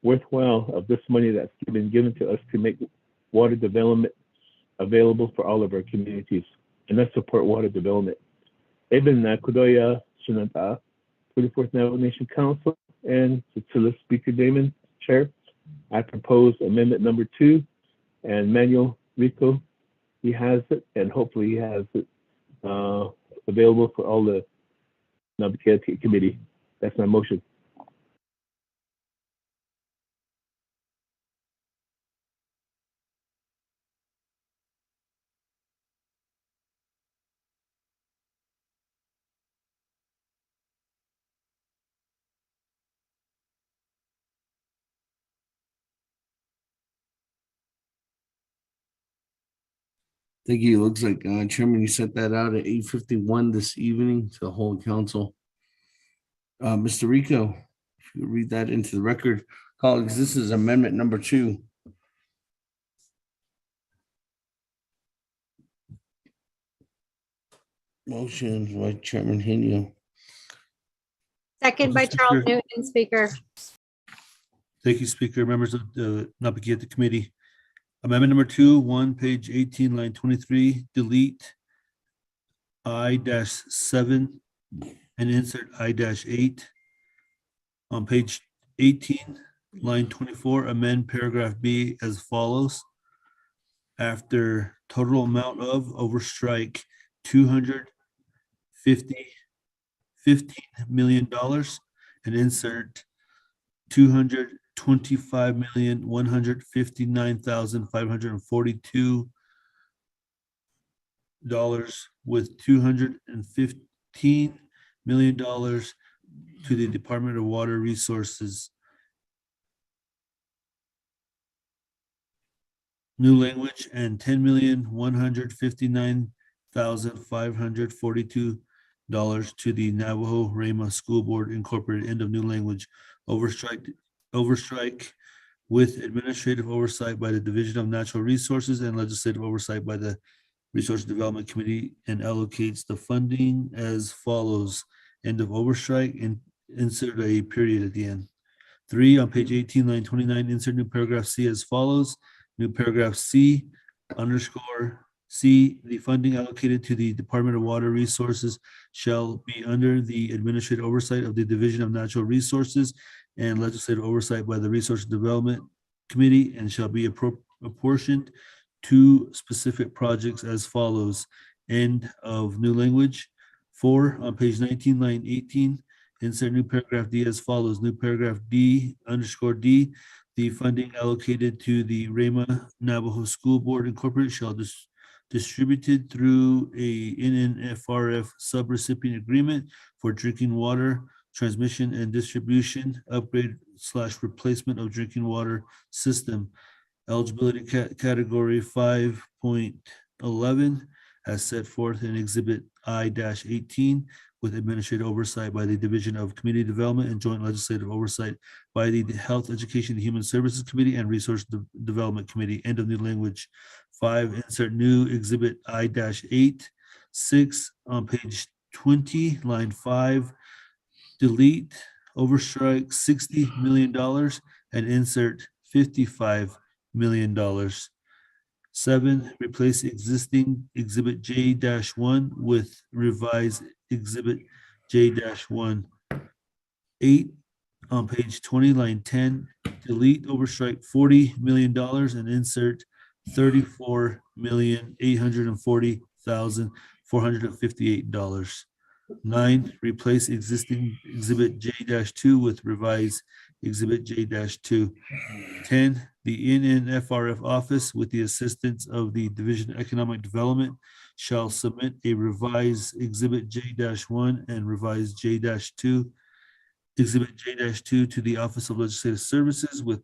worthwhile of this money that's been given to us to make water development available for all of our communities. And let's support water development. Eben Kudoya Sunanta, 24th Navajo Nation Council, and to Speaker Damon, Chair, I propose amendment number 2, and Manuel Rico, he has it, and hopefully he has it available for all the Naabik'íyáti committee. That's my motion. Thank you. It looks like Chairman, you sent that out at 8:51 this evening to the whole council. Mr. Rico, if you read that into the record. Colleagues, this is amendment number 2. Motion by Chairman Henio. Second by Charles Newton, Speaker. Thank you, Speaker. Members of the Naabik'íyáti Committee. Amendment number 2, page 18, line 23, delete I-7 and insert I-8. On page 18, line 24, amend paragraph B as follows. After total amount of overstrike $15 million and insert $225,159,542 with $215 million to the Department of Water Resources. New language, and $10,159,542 to the Navajo Rama School Board Incorporated. End of new language. Overstrike with administrative oversight by the Division of Natural Resources and legislative oversight by the Resource Development Committee, and allocates the funding as follows. End of overstrike, and insert a period at the end. 3, on page 18, line 29, insert new paragraph C as follows. New paragraph C _ C, the funding allocated to the Department of Water Resources shall be under the administrative oversight of the Division of Natural Resources and legislative oversight by the Resource Development Committee, and shall be apportioned to specific projects as follows. End of new language. 4, on page 19, line 18, insert new paragraph D as follows. New paragraph D _ D, the funding allocated to the Rama Navajo School Board Incorporated shall distributed through a NNFRF subrecipient agreement for drinking water transmission and distribution, upgrade / replacement of drinking water system. Eligibility category 5.11 as set forth in Exhibit I-18 with administrative oversight by the Division of Community Development and joint legislative oversight by the Health, Education, and Human Services Committee and Resource Development Committee. End of new language. 5, insert new exhibit I-8. 6, on page 20, line 5, delete, overstrike $60 million and insert $55 million. 7, replace existing exhibit J-1 with revised exhibit J-1. 8, on page 20, line 10, delete, overstrike $40 million and insert $34,840,458. 9, replace existing exhibit J-2 with revised exhibit J-2. 10, the NNFRF office, with the assistance of the Division of Economic Development, shall submit a revised exhibit J-1 and revised J-2, exhibit J-2 to the Office of Legislative Services with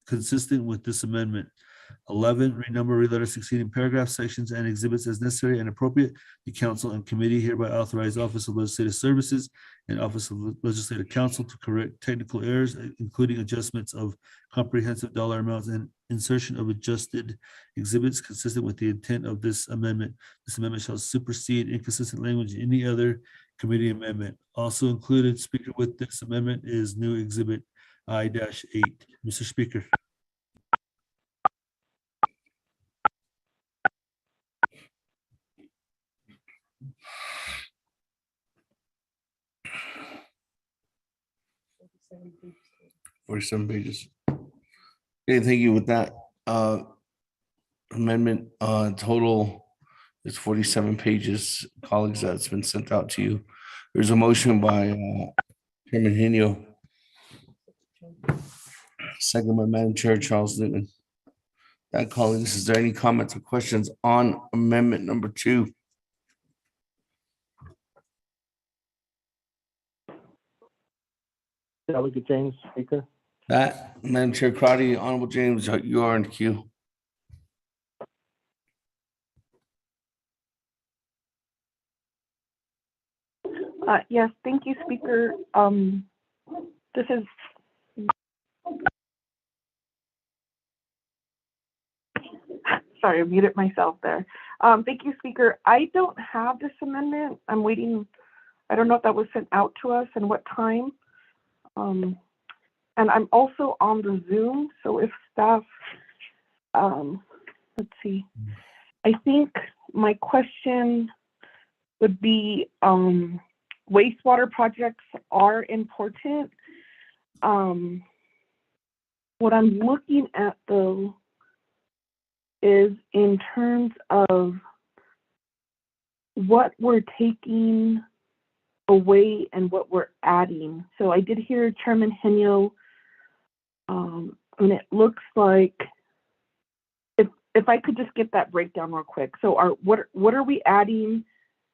consistent with this amendment. 11, renumber, reletter succeeding paragraphs, sections, and exhibits as necessary and appropriate. The council and committee hereby authorize Office of Legislative Services and Office of Legislative Counsel to correct technical errors, including adjustments of comprehensive dollar amounts and insertion of adjusted exhibits consistent with the intent of this amendment. This amendment shall supersede inconsistent language in any other committee amendment. Also included, Speaker, with this amendment is new exhibit I-8. Mr. Speaker. Some pages. Okay, thank you. With that amendment, total is 47 pages. Colleagues, that's been sent out to you. There's a motion by Chairman Henio, second by Madam Chair Charles Newton. That, colleagues, is there any comments or questions on amendment number 2? Delegate James, Speaker. That, Madam Chair Crotty, Honorable James, you are in queue. Yes, thank you, Speaker. This is sorry, I muted myself there. Thank you, Speaker. I don't have this amendment. I'm waiting. I don't know if that was sent out to us and what time. And I'm also on the Zoom, so if staff, let's see. I think my question would be, wastewater projects are important. What I'm looking at though is in terms of what we're taking away and what we're adding. So I did hear Chairman Henio, and it looks like, if I could just get that breakdown real quick. So what are we adding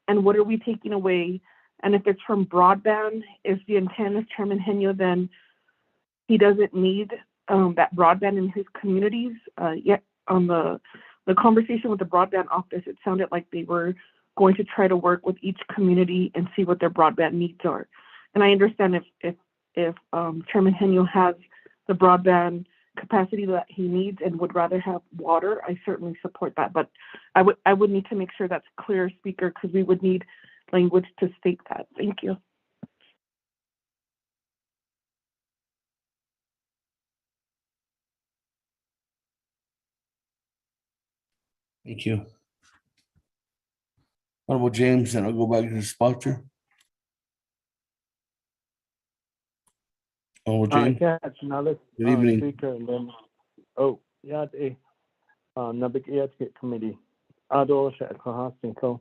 and what are we taking away? And if it's from broadband, is the intent of Chairman Henio, then he doesn't need that broadband in his communities? Yet on the conversation with the broadband office, it sounded like they were going to try to work with each community and see what their broadband needs are. And I understand if Chairman Henio has the broadband capacity that he needs and would rather have water, I certainly support that. But I would need to make sure that's clear, Speaker, because we would need language to state that. Thank you. Thank you. Honorable James, and I'll go back to the sponsor. Honorable James. Yeah, it's another Good evening. Speaker, and then Naabik'íyáti committee. Ado Shekahastinko.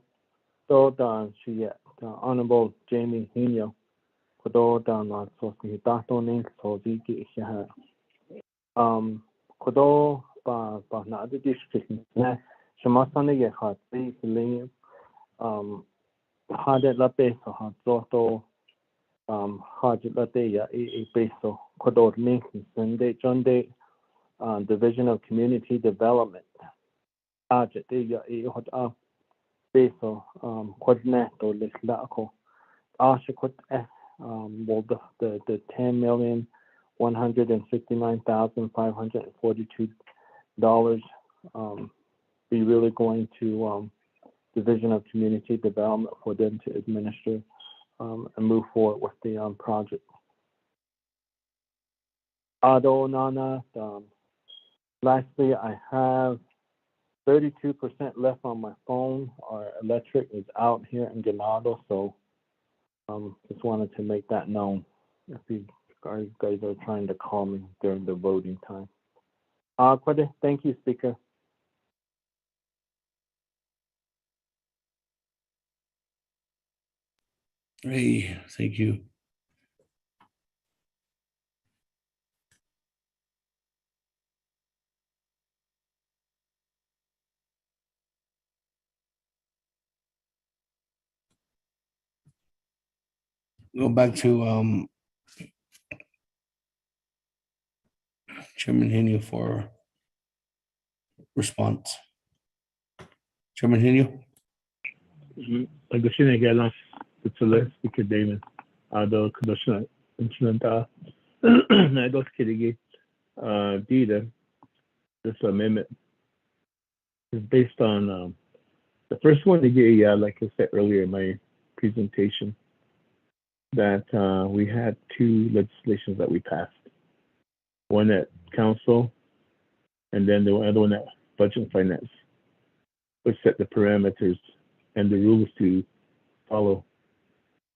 Dan Shia, Honorable Jamie Henio. Kodo Dan Soski Datoning Soziki Shaha. Kodo Ba Nadi district. Shamasani Yahat, please, Ling. Hade Lape Soha Zoto. Haji Lateya a peso. Kodo Link Sunday Sunday. Division of Community Development. Ajit a hot peso coordinator legislativo. Ashikot well the $10,159,542 be really going to Division of Community Development for them to administer and move forward with the project. Adonana, lastly, I have 32% left on my phone. Our electric is out here in Ganado, so just wanted to make that known if you guys are trying to call me during the voting time. Thank you, Speaker. Hey, thank you. Go back to Chairman Henio for response. Chairman Henio? Gusto niya lang sa Speaker Damon. Do Commissioner na dos kiligi data. This amendment is based on the first one to get like I said earlier in my presentation, that we had two legislations that we passed. One at council, and then the other one at budget and finance, which set the parameters and the rules to follow,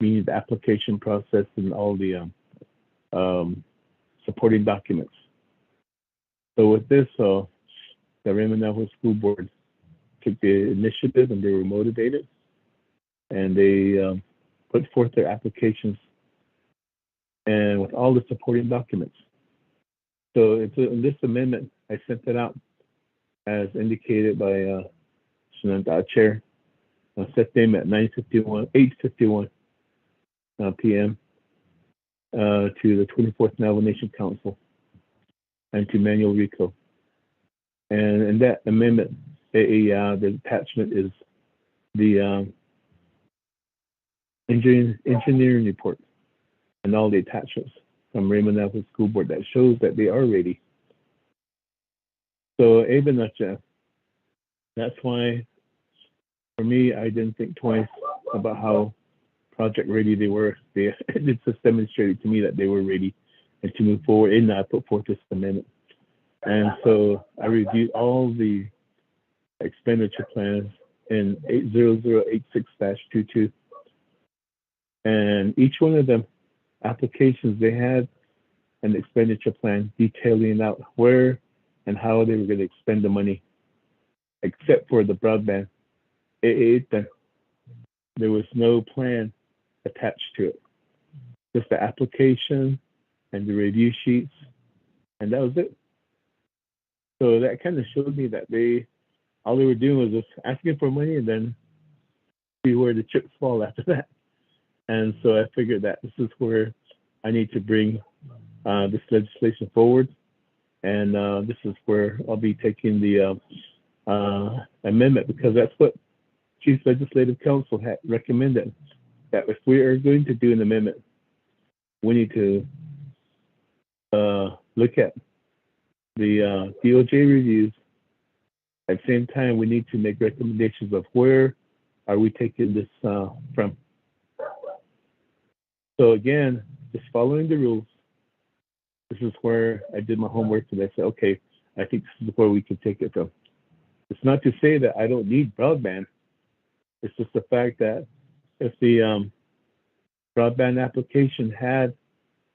meaning the application process and all the supporting documents. So with this, the Navajo School Board took the initiative and they were motivated, and they put forth their applications and with all the supporting documents. So it's in this amendment, I sent it out as indicated by Chair. Set them at 8:51 p.m. To the 24th Navajo Nation Council and to Manuel Rico. And in that amendment, the attachment is the engineering report and all the attachments from Raymond Navajo School Board that shows that they are ready. So that's why for me, I didn't think twice about how project ready they were. It just demonstrated to me that they were ready and to move forward, and I put forth this amendment. And so I reviewed all the expenditure plans in 80086-22. And each one of them applications, they had an expenditure plan detailing out where and how they were going to expend the money, except for the broadband. There was no plan attached to it, just the application and the review sheets, and that was it. So that kind of showed me that all they were doing was just asking for money and then see where the chips fall after that. And so I figured that this is where I need to bring this legislation forward, and this is where I'll be taking the amendment, because that's what Chief Legislative Council had recommended, that if we are going to do an amendment, we need to look at the DOJ reviews. At the same time, we need to make recommendations of where are we taking this from. So again, just following the rules, this is where I did my homework, and I said, okay, I think this is where we can take it from. It's not to say that I don't need broadband. It's just the fact that if the broadband application had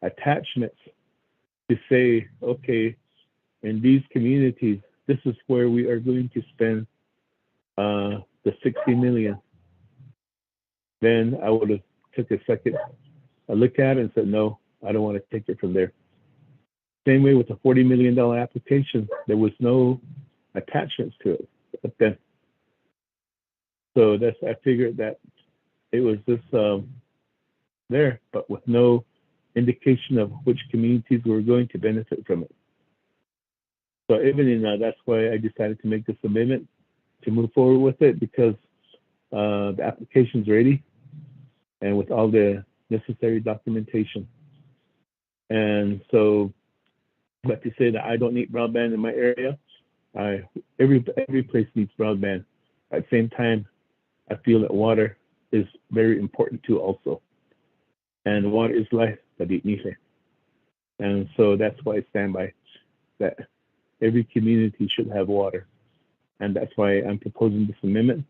attachments to say, okay, in these communities, this is where we are going to spend the $60 million, then I would have took a look at it and said, no, I don't want to take it from there. Same way with the $40 million application, there was no attachments to it. But then, so I figured that it was just there, but with no indication of which communities were going to benefit from it. So even in that's why I decided to make this amendment to move forward with it, because the application's ready and with all the necessary documentation. And so, but to say that I don't need broadband in my area, every place needs broadband. At the same time, I feel that water is very important too also. And water is life, and so that's why I stand by that every community should have water. And that's why I'm proposing this amendment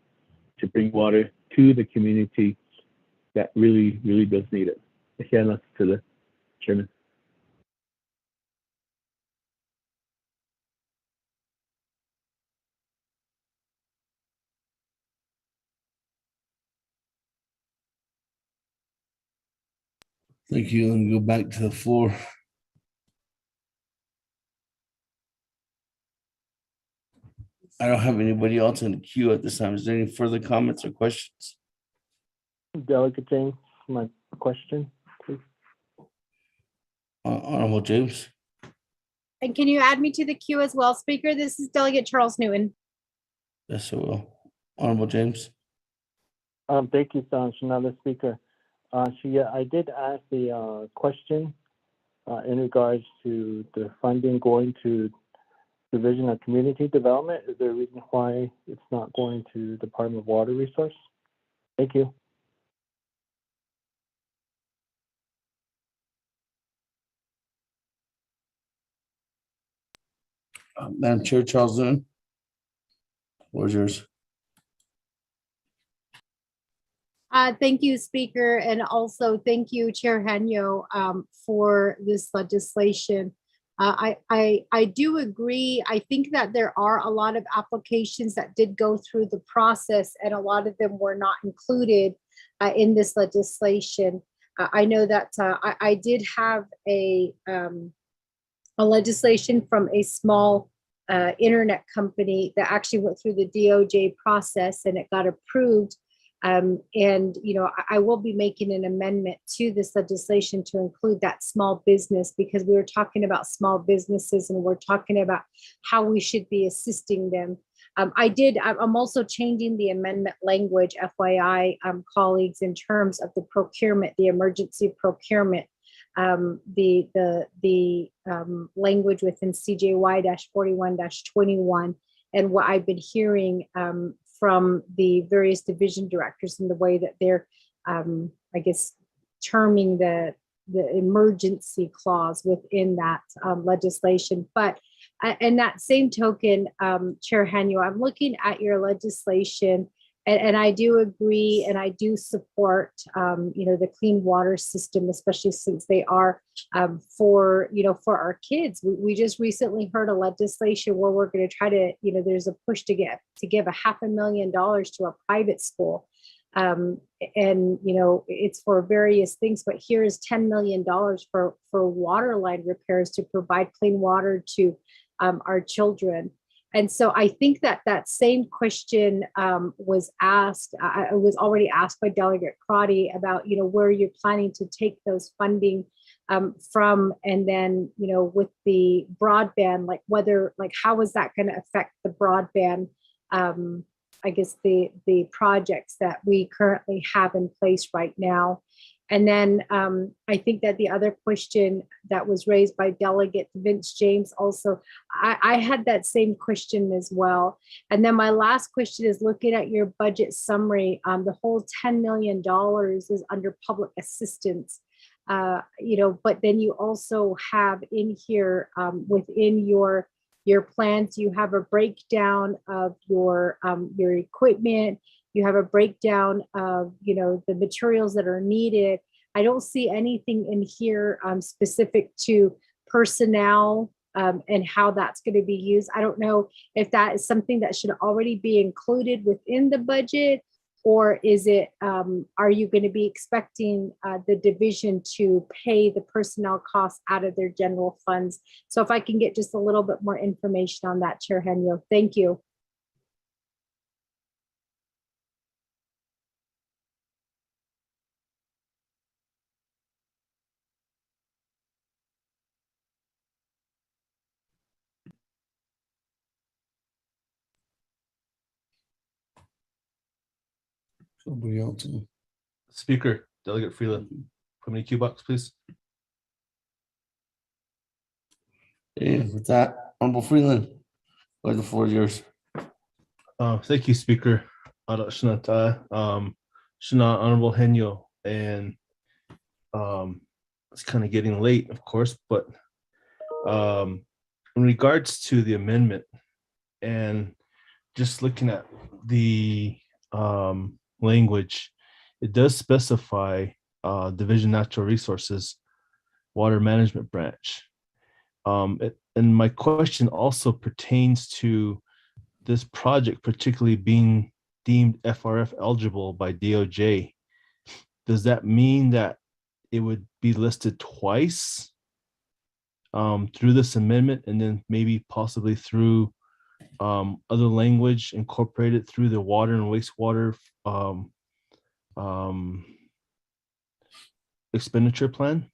to bring water to the community that really, really does need it. To the chairman. Thank you. Let me go back to the floor. I don't have anybody else in the queue at this time. Is there any further comments or questions? Delegate James, my question, please. Honorable James. And can you add me to the queue as well, Speaker? This is Delegate Charles Newton. Yes, I will. Honorable James. Thank you, another speaker. I did ask the question in regards to the funding going to Division of Community Development. Is there a reason why it's not going to Department of Water Resource? Thank you. Madam Chair, Charles Newton. Where's yours? Thank you, Speaker, and also thank you, Chair Hanyo, for this legislation. I do agree. I think that there are a lot of applications that did go through the process, and a lot of them were not included in this legislation. I know that I did have a legislation from a small internet company that actually went through the DOJ process, and it got approved. And, you know, I will be making an amendment to this legislation to include that small business, because we were talking about small businesses and we're talking about how we should be assisting them. I'm also changing the amendment language, FYI, colleagues, in terms of the procurement, the emergency procurement, the language within CJY-41-21, and what I've been hearing from the various division directors and the way that they're, I guess, terming the emergency clause within that legislation. But in that same token, Chair Hanyo, I'm looking at your legislation, and I do agree and I do support, you know, the clean water system, especially since they are for, you know, for our kids. We just recently heard a legislation where we're going to try to, you know, there's a push to give $500,000 to a private school. And, you know, it's for various things, but here is $10 million for water line repairs to provide clean water to our children. And so I think that that same question was asked, I was already asked by Delegate Crotty about, you know, where you're planning to take those funding from, and then, you know, with the broadband, like whether, like, how is that going to affect the broadband, I guess the projects that we currently have in place right now. And then I think that the other question that was raised by Delegate Vince James also, I had that same question as well. And then my last question is looking at your budget summary, the whole $10 million is under public assistance, you know, but then you also have in here within your plans, you have a breakdown of your equipment. You have a breakdown of, you know, the materials that are needed. I don't see anything in here specific to personnel and how that's going to be used. I don't know if that is something that should already be included within the budget, or is it, are you going to be expecting the division to pay the personnel costs out of their general funds? So if I can get just a little bit more information on that, Chair Henyo, thank you. Somebody else. Speaker, Delegate Freeland, put me in queue box, please. And with that, Honorable Freeland, the floor is yours. Thank you, Speaker. Shinata, Shana, Honorable Henyo, and it's kind of getting late, of course, but in regards to the amendment and just looking at the language, it does specify Division Natural Resources Water Management Branch. And my question also pertains to this project, particularly being deemed FRF eligible by DOJ. Does that mean that it would be listed twice through this amendment, and then maybe possibly through other language incorporated through the water and wastewater expenditure plan?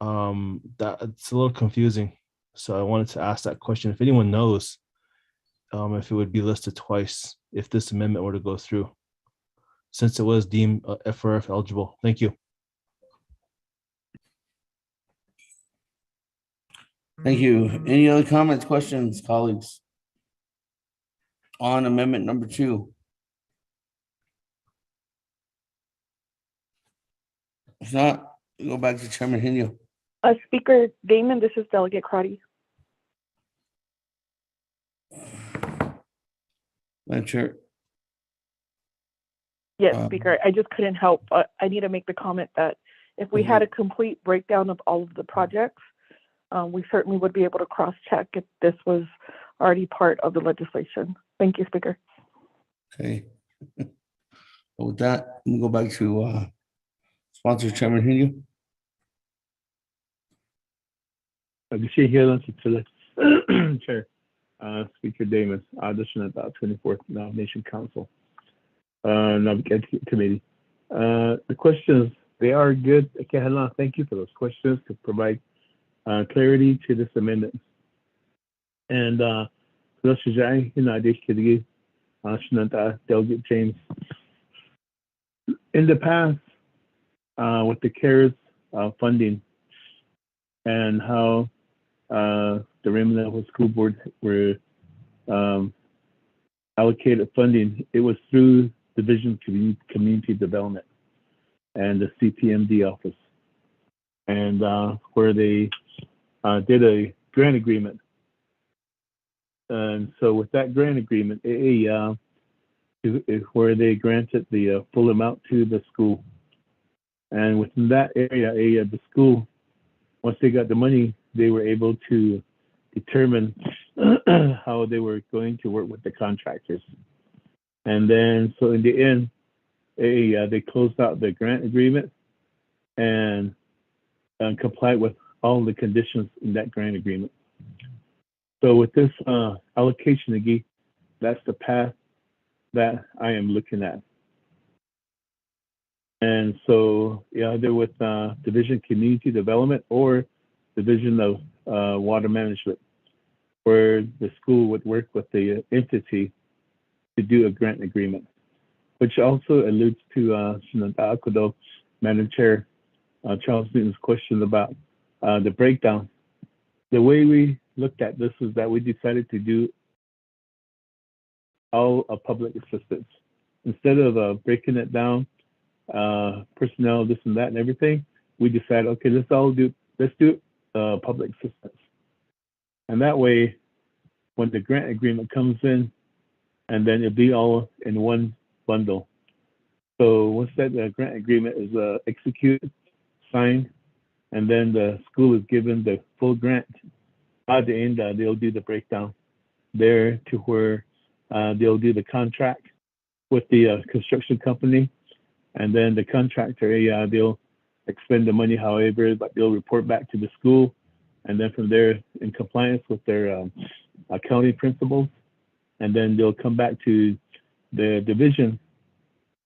That's a little confusing. So I wanted to ask that question. If anyone knows if it would be listed twice if this amendment were to go through, since it was deemed FRF eligible. Thank you. Thank you. Any other comments, questions, colleagues? On amendment number 2. If not, go back to Chairman Henyo. Speaker Damon, this is Delegate Crotty. Madam Chair. Yes, Speaker, I just couldn't help. I need to make the comment that if we had a complete breakdown of all of the projects, we certainly would be able to cross-check if this was already part of the legislation. Thank you, Speaker. Okay. With that, I'm gonna go back to sponsor Chairman Henyo. Chair, Speaker Davis, audition at the 24th Nomination Council, Naabik'íyáti Committee. The questions, they are good. Thank you for those questions to provide clarity to this amendment. And Delegate James, in the past, with the CARES funding and how the Raymond Navajo School Board were allocated funding, it was through Division of Community Development and the CPMD office, and where they did a grant agreement. And so with that grant agreement, is where they granted the full amount to the school. And within that area, the school, once they got the money, they were able to determine how they were going to work with the contractors. And then, so in the end, they closed out the grant agreement and complied with all the conditions in that grant agreement. So with this allocation again, that's the path that I am looking at. And so, either with Division Community Development or Division of Water Management, where the school would work with the entity to do a grant agreement, which also alludes to Madam Chair, Charles Newton's question about the breakdown. The way we looked at this is that we decided to do all public assistance. Instead of breaking it down, personnel, this and that and everything, we decided, okay, let's do public assistance. And that way, when the grant agreement comes in, and then it'll be all in one bundle. So once that grant agreement is executed, signed, and then the school is given the full grant, at the end, they'll do the breakdown there to where they'll do the contract with the construction company, and then the contractor, they'll expend the money however, but they'll report back to the school, and then from there, in compliance with their accounting principles, and then they'll come back to the division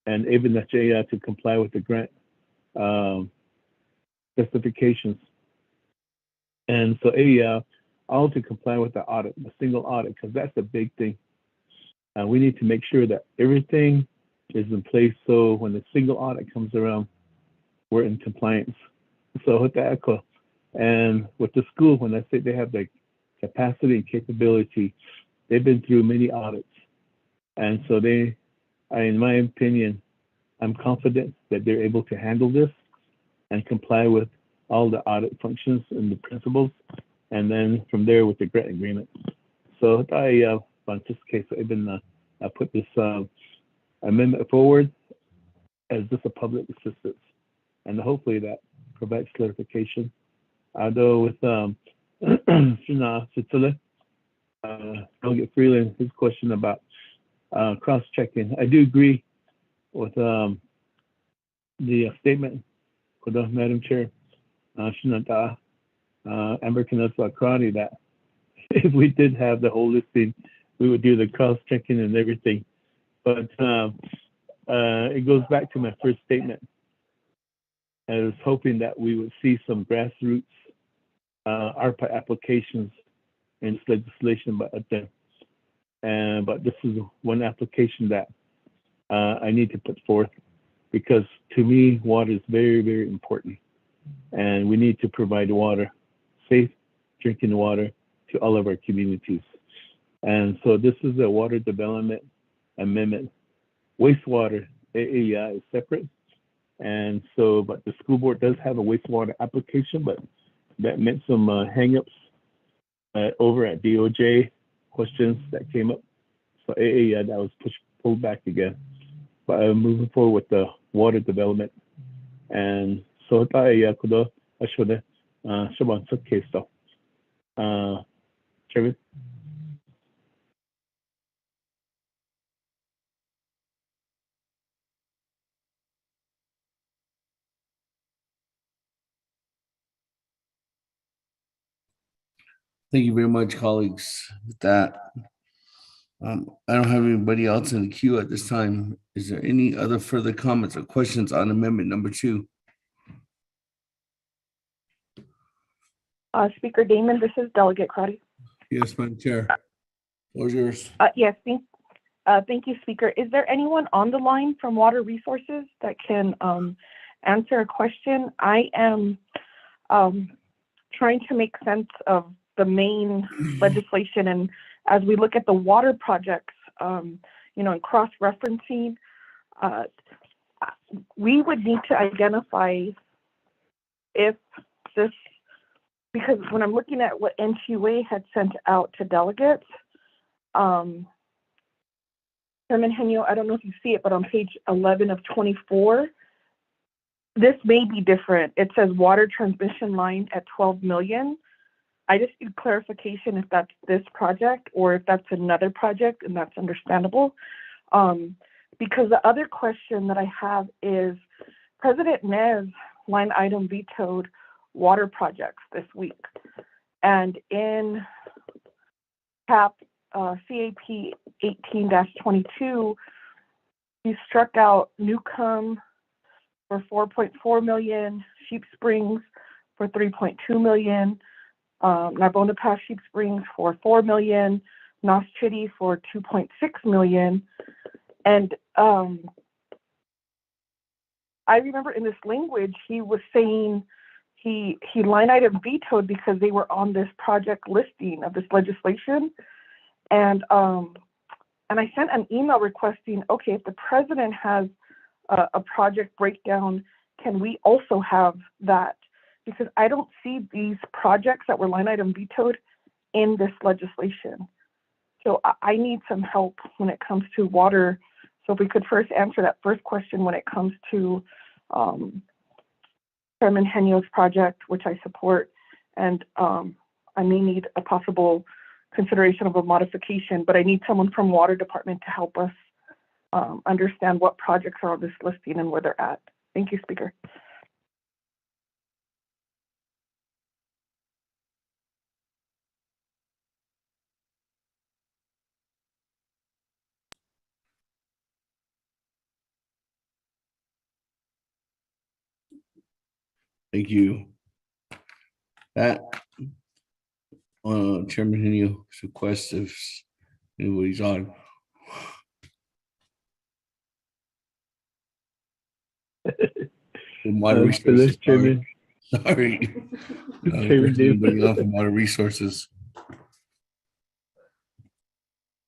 and even to comply with the grant specifications. And so all to comply with the audit, the single audit, because that's the big thing. We need to make sure that everything is in place so when the single audit comes around, we're in compliance. So with that, and with the school, when I say they have the capacity and capability, they've been through many audits. And so in my opinion, I'm confident that they're able to handle this and comply with all the audit functions and the principles. And then from there with the grant agreement. So on this case, I put this amendment forward as just a public assistance. And hopefully that provides clarification. Although with Delegate Freeland, his question about cross-checking, I do agree with the statement, Madam Chair, Amber Karani, that if we did have the whole listing, we would do the cross-checking and everything. But it goes back to my first statement. I was hoping that we would see some grassroots ARPA applications in this legislation, but this is one application that I need to put forth because to me, water is very, very important. And we need to provide water, safe drinking water to all of our communities. And so this is a water development amendment. Wastewater, AAEI is separate. And so, but the school board does have a wastewater application, but that meant some hangups over at DOJ, questions that came up. So AAEI, that was pulled back again. But I'm moving forward with the water development. And so I could show the Shaban case though. Chairman. Thank you very much, colleagues. With that, I don't have anybody else in the queue at this time. Is there any other further comments or questions on amendment number 2? Speaker Damon, this is Delegate Crotty. Yes, Madam Chair. What was yours? Yes, thank you, Speaker. Is there anyone on the line from Water Resources that can answer a question? I am trying to make sense of the main legislation, and as we look at the water projects, and cross-referencing, we would need to identify if this, because when I'm looking at what NQA had sent out to delegates, Chairman Henyo, I don't know if you see it, but on page 11 of 24, this may be different. It says water transmission line at 12 million. I just need clarification if that's this project or if that's another project, and that's understandable. Because the other question that I have is President Nez line item vetoed water projects this week. And in CAP 18-22, he struck out Newcomb for 4.4 million, Sheep Springs for 3.2 million, Narbona Pass Sheep Springs for 4 million, Nos Chitty for 2.6 million. And I remember in this language, he was saying he line item vetoed because they were on this project listing of this legislation. And I sent an email requesting, okay, if the president has a project breakdown, can we also have that? Because I don't see these projects that were line item vetoed in this legislation. So I need some help when it comes to water. So if we could first answer that first question when it comes to Chairman Henyo's project, which I support, and I may need a possible consideration of a modification, but I need someone from Water Department to help us understand what projects are on this listing and where they're at. Thank you, Speaker. Thank you. That Chairman Henyo's request if anybody's on. From Water For Resources. this, Chairman. Sorry. Chairman There's Dave. anybody else from Water Resources.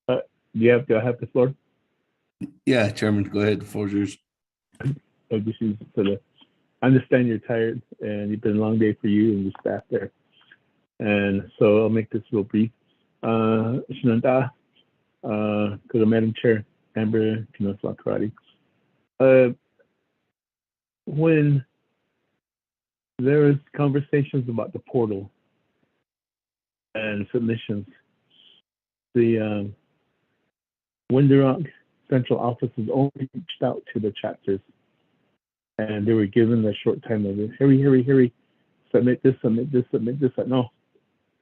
Do I have the floor? Yeah, Chairman, go ahead. The floor is yours. I understand you're tired and it's been a long day for you and the staff there. And so I'll make this real brief. Shinanta, Madam Chair, Amber Kinoswa Karate. When there is conversations about the portal and submissions, the Winderock Central Office has only reached out to the chapters, and they were given a short time of it. Hurry, submit this. No.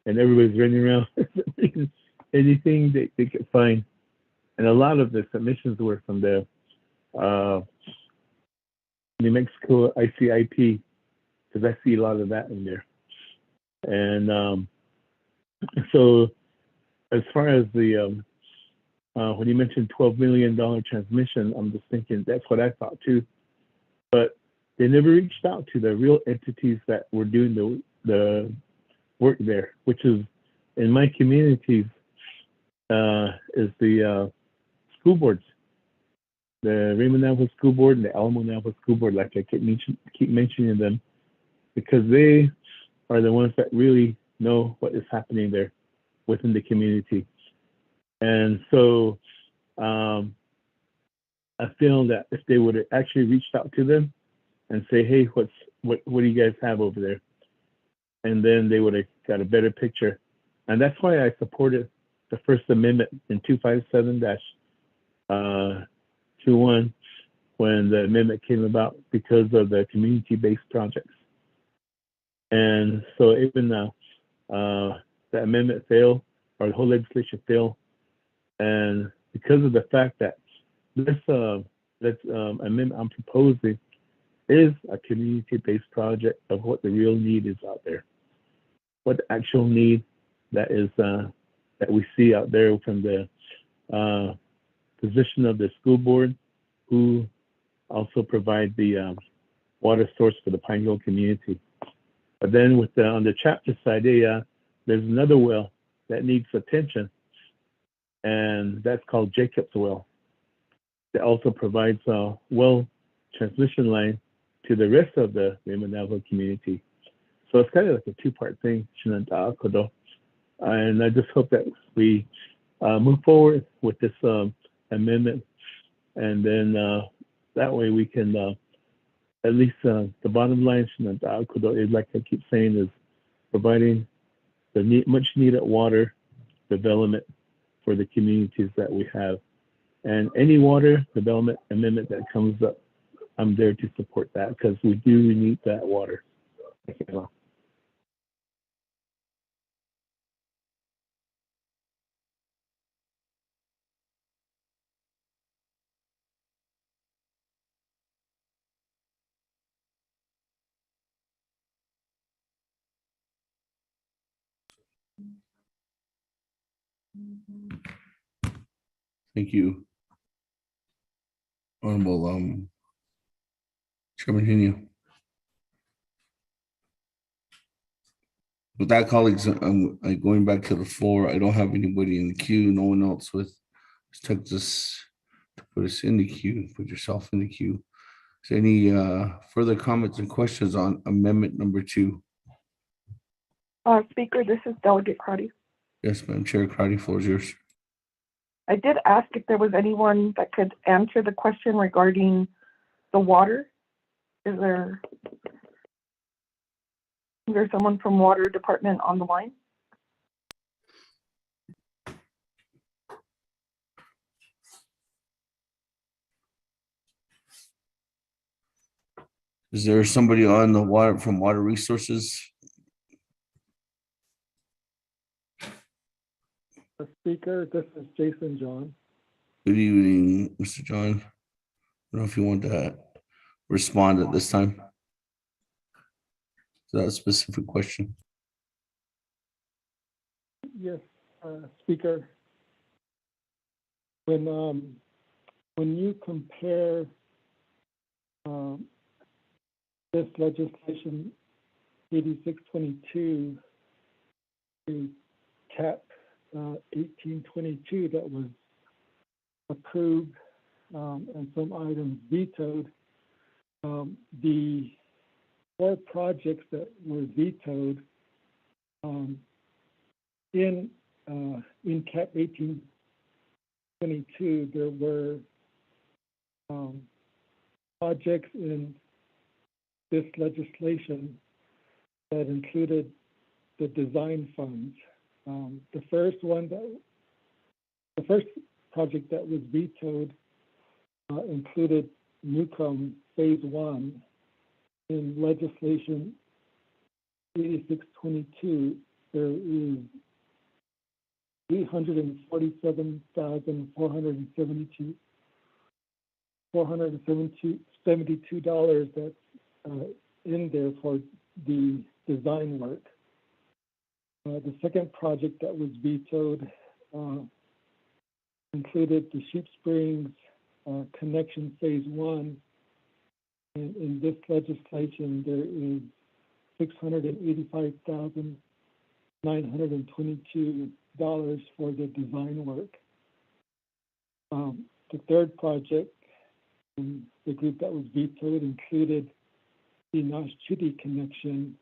And everybody's running around anything they could find. And a lot of the submissions were from the New Mexico ICIP, because I see a lot of that in there. And so as far as the, when you mentioned $12 million transmission, I'm just thinking that's what I thought too. But they never reached out to the real entities that were doing the work there, which is in my communities is the school boards, the Raymond Navajo School Board and the Alamo Navajo School Board. Like I keep mentioning them, because they are the ones that really know what is happening there within the community. And so I feel that if they would have actually reached out to them and say, hey, what do you guys have over there? And then they would have got a better picture. And that's why I supported the First Amendment in 257-21 when the amendment came about, because of the community-based projects. And so even now, the amendment failed, or the whole legislation failed. And because of the fact that this amendment I'm proposing is a community-based project of what the real need is out there, what the actual need that is that we see out there from the position of the school board, who also provide the water source for the Pine Hill community. But then with on the chapter side, there's another well that needs attention, and that's called Jacob's Well. That also provides a well transmission line to the rest of the Raymond Navajo community. So it's kind of like a two-part thing, and I just hope that we move forward with this amendment, and then that way we can at least the bottom line, like I keep saying, is providing the much needed water development for the communities that we have. And any water development amendment that comes up, I'm there to support that, because we do need that water. Thank you. Thank you, Honorable Chairman Henio. With that, colleagues, I'm going back to the floor. I don't have anybody in the queue. No one else with Texas to put us in the queue. Put yourself in the queue. Is there any further comments and questions on amendment number 2? Speaker, this is Delegate Crotty. Yes, Madam Chair, Crotty, floor is yours. I did ask if there was anyone that could answer the question regarding the water. Is there someone from Water Department on the line? Is there somebody on the water from Water Resources? Speaker, this is Jason John. Good evening, Mr. John. I don't know if you want to respond at this time to that specific question. Yes, Speaker. When you compare this legislation 8622 to cap 1822 that was approved and some items vetoed. The 4 projects that were vetoed in cap 1822, there were projects in this legislation that included the design funds. The first project that was vetoed included Newcomb Phase 1 in legislation 8622. There is $472 that's in there for the design work. The second project that was vetoed included the Sheep Springs Connection Phase 1. And in this legislation, there is $685,922 for the design work. The third project, the group that was vetoed, included the Naabik'íyáti connection.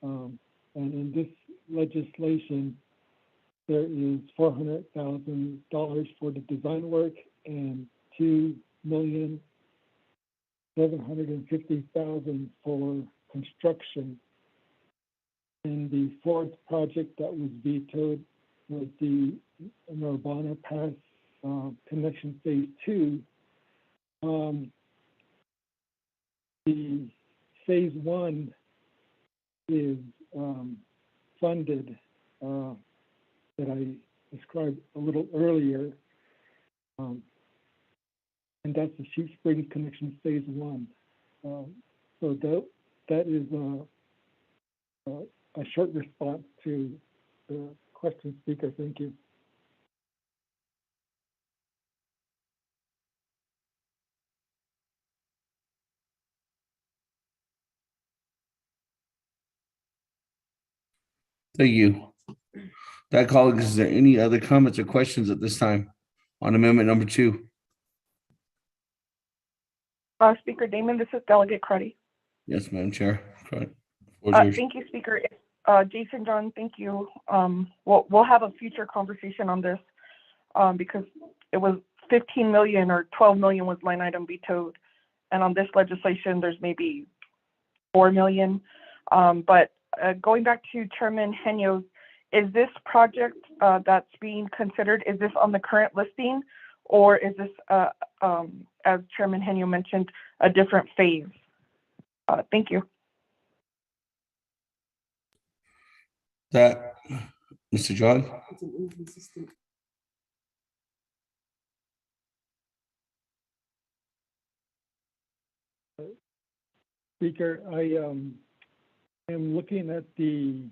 And in this legislation, there is $400,000 for the design work and $2,750,000 for construction. And the fourth project that was vetoed was the Narbonne Pass Connection Phase 2. The Phase 1 is funded that I described a little earlier, and that's the Sheep Springs Connection Phase 1. So that is a short response to the question, speaker. Thank you. Thank you. That colleagues, is there any other comments or questions at this time on amendment number 2? Speaker Damon, this is Delegate Cruddy. Yes, Madam Chair. Correct. Thank you, Speaker. Jason John, thank you. We'll have a future conversation on this because it was 15 million or 12 million was line item vetoed. And on this legislation, there's maybe 4 million. But going back to Chairman Henyo's, is this project that's being considered, is this on the current listing, or is this, as Chairman Henyo mentioned, a different phase? Thank you. That, Mr. John? It's an inconsistent. Speaker, I am looking at the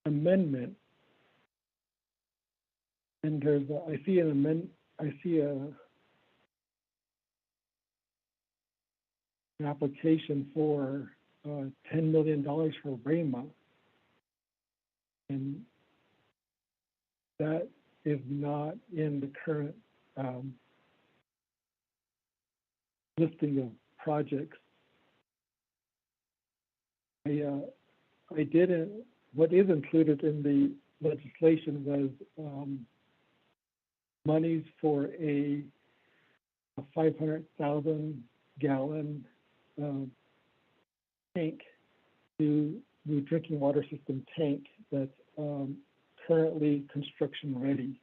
amendment, and there's I see an application for $10 million for RAMA, and that is not in the current listing of projects. What is included in the legislation was monies for a 500,000 gallon tank, new drinking water system tank that's currently construction ready.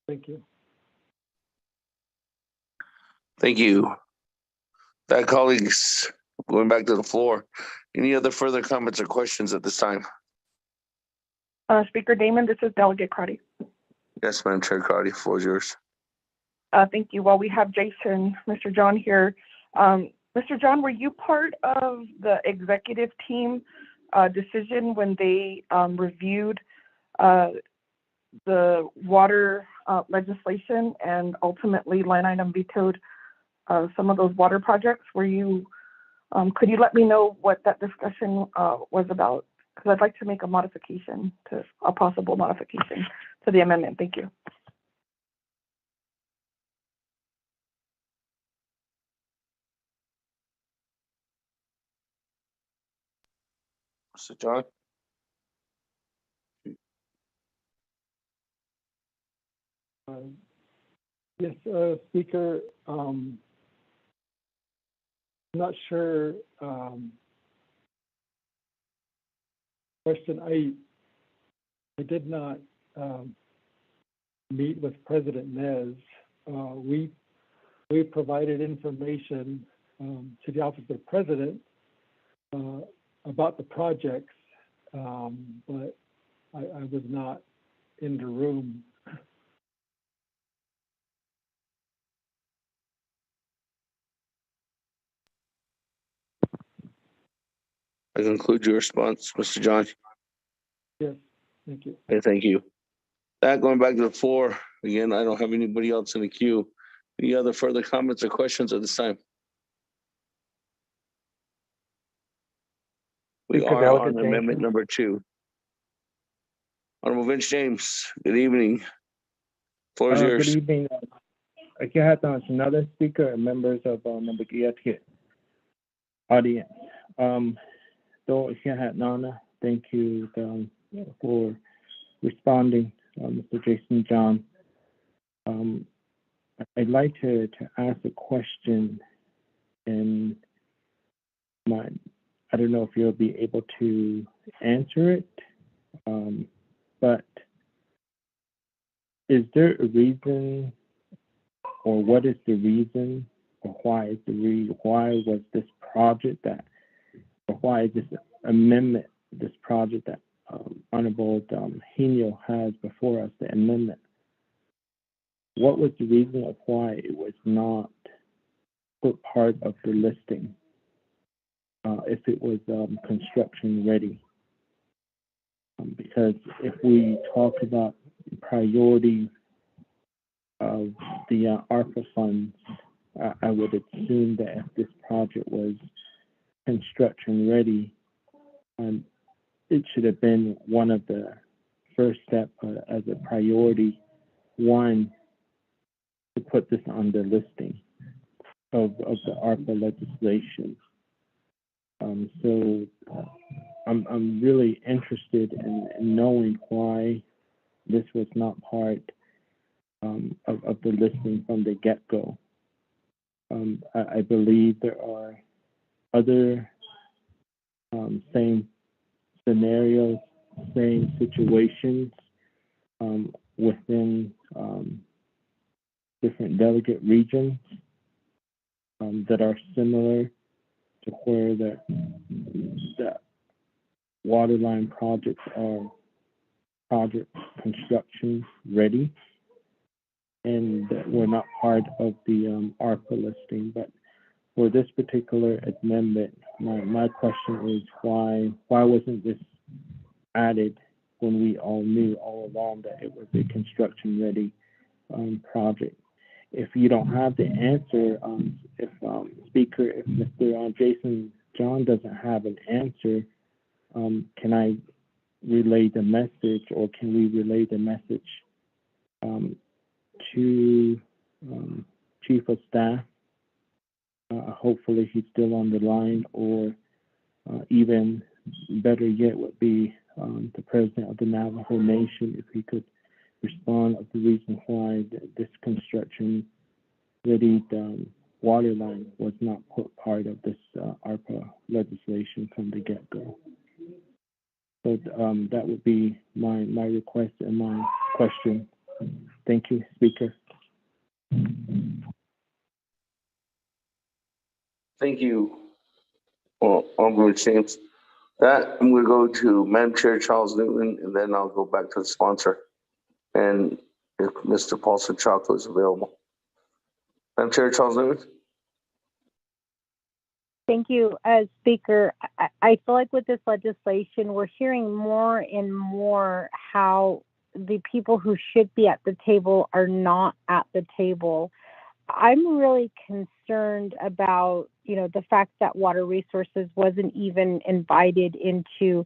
Thank you. Thank you. That colleagues, going back to the floor, any other further comments or questions at this time? Speaker Damon, this is Delegate Cruddy. Yes, Madam Chair Crowdy, the floor is yours. Thank you. While we have Jason, Mr. John here, Mr. John, were you part of the executive team decision when they reviewed the water legislation and ultimately line item vetoed some of those water projects. Were you, could you let me know what that discussion was about? Because I'd like to make a modification to a possible modification to the amendment. Thank you. Mr. John? Yes, Speaker, I'm not sure. Question, I did not meet with President Nez. We provided information to the Office of the President about the projects, but I was not in the room. I conclude your response, Mr. John. Yes, thank you. Okay, thank you. That going back to the floor, again, I don't have anybody else in the queue. Any other further comments or questions at this time? We are on amendment number 2. Honorable Vince James, good evening. Floor is yours. Good evening. Aquí has another speaker and members of Naabik'íyáti audience. Thank you for responding, Mr. Jason John. I'd like to ask a question, and I don't know if you'll be able to answer it, but is there a reason, or what is the reason, or why was this project or why is this amendment, this project that Honorable Henio has before us, the amendment? What was the reason of why it was not put part of the listing if it was construction ready? Because if we talk about priority of the ARPA funds, I would assume that if this project was construction ready, it should have been one of the first step as a priority one to put this on the listing of the ARPA legislation. So I'm really interested in knowing why this was not part of the listing from the get-go. I believe there are other same scenarios, same situations within different delegate regions that are similar to where the water line projects are project construction ready, and that were not part of the ARPA listing. But for this particular amendment, my question is why wasn't this added when we all knew all along that it was a construction ready project? If you don't have the answer, if Mr. Jason John doesn't have an answer, can I relay the message, or can we relay the message to Chief of Staff? Hopefully he's still on the line, or even better yet would be the President of the Navajo Nation, if he could respond of the reason why this construction ready water line was not put part of this ARPA legislation from the get-go. So that would be my request and my question. Thank you, Speaker. Thank you, Honorable James. That I'm going to go to Madam Chair Charles Newton, and then I'll go back to the sponsor, and if Mr. Paulson Chaco is available. Madam Chair Charles Newton. Thank you, Speaker. I feel like with this legislation, we're hearing more and more how the people who should be at the table are not at the table. I'm really concerned about, the fact that Water Resources wasn't even invited into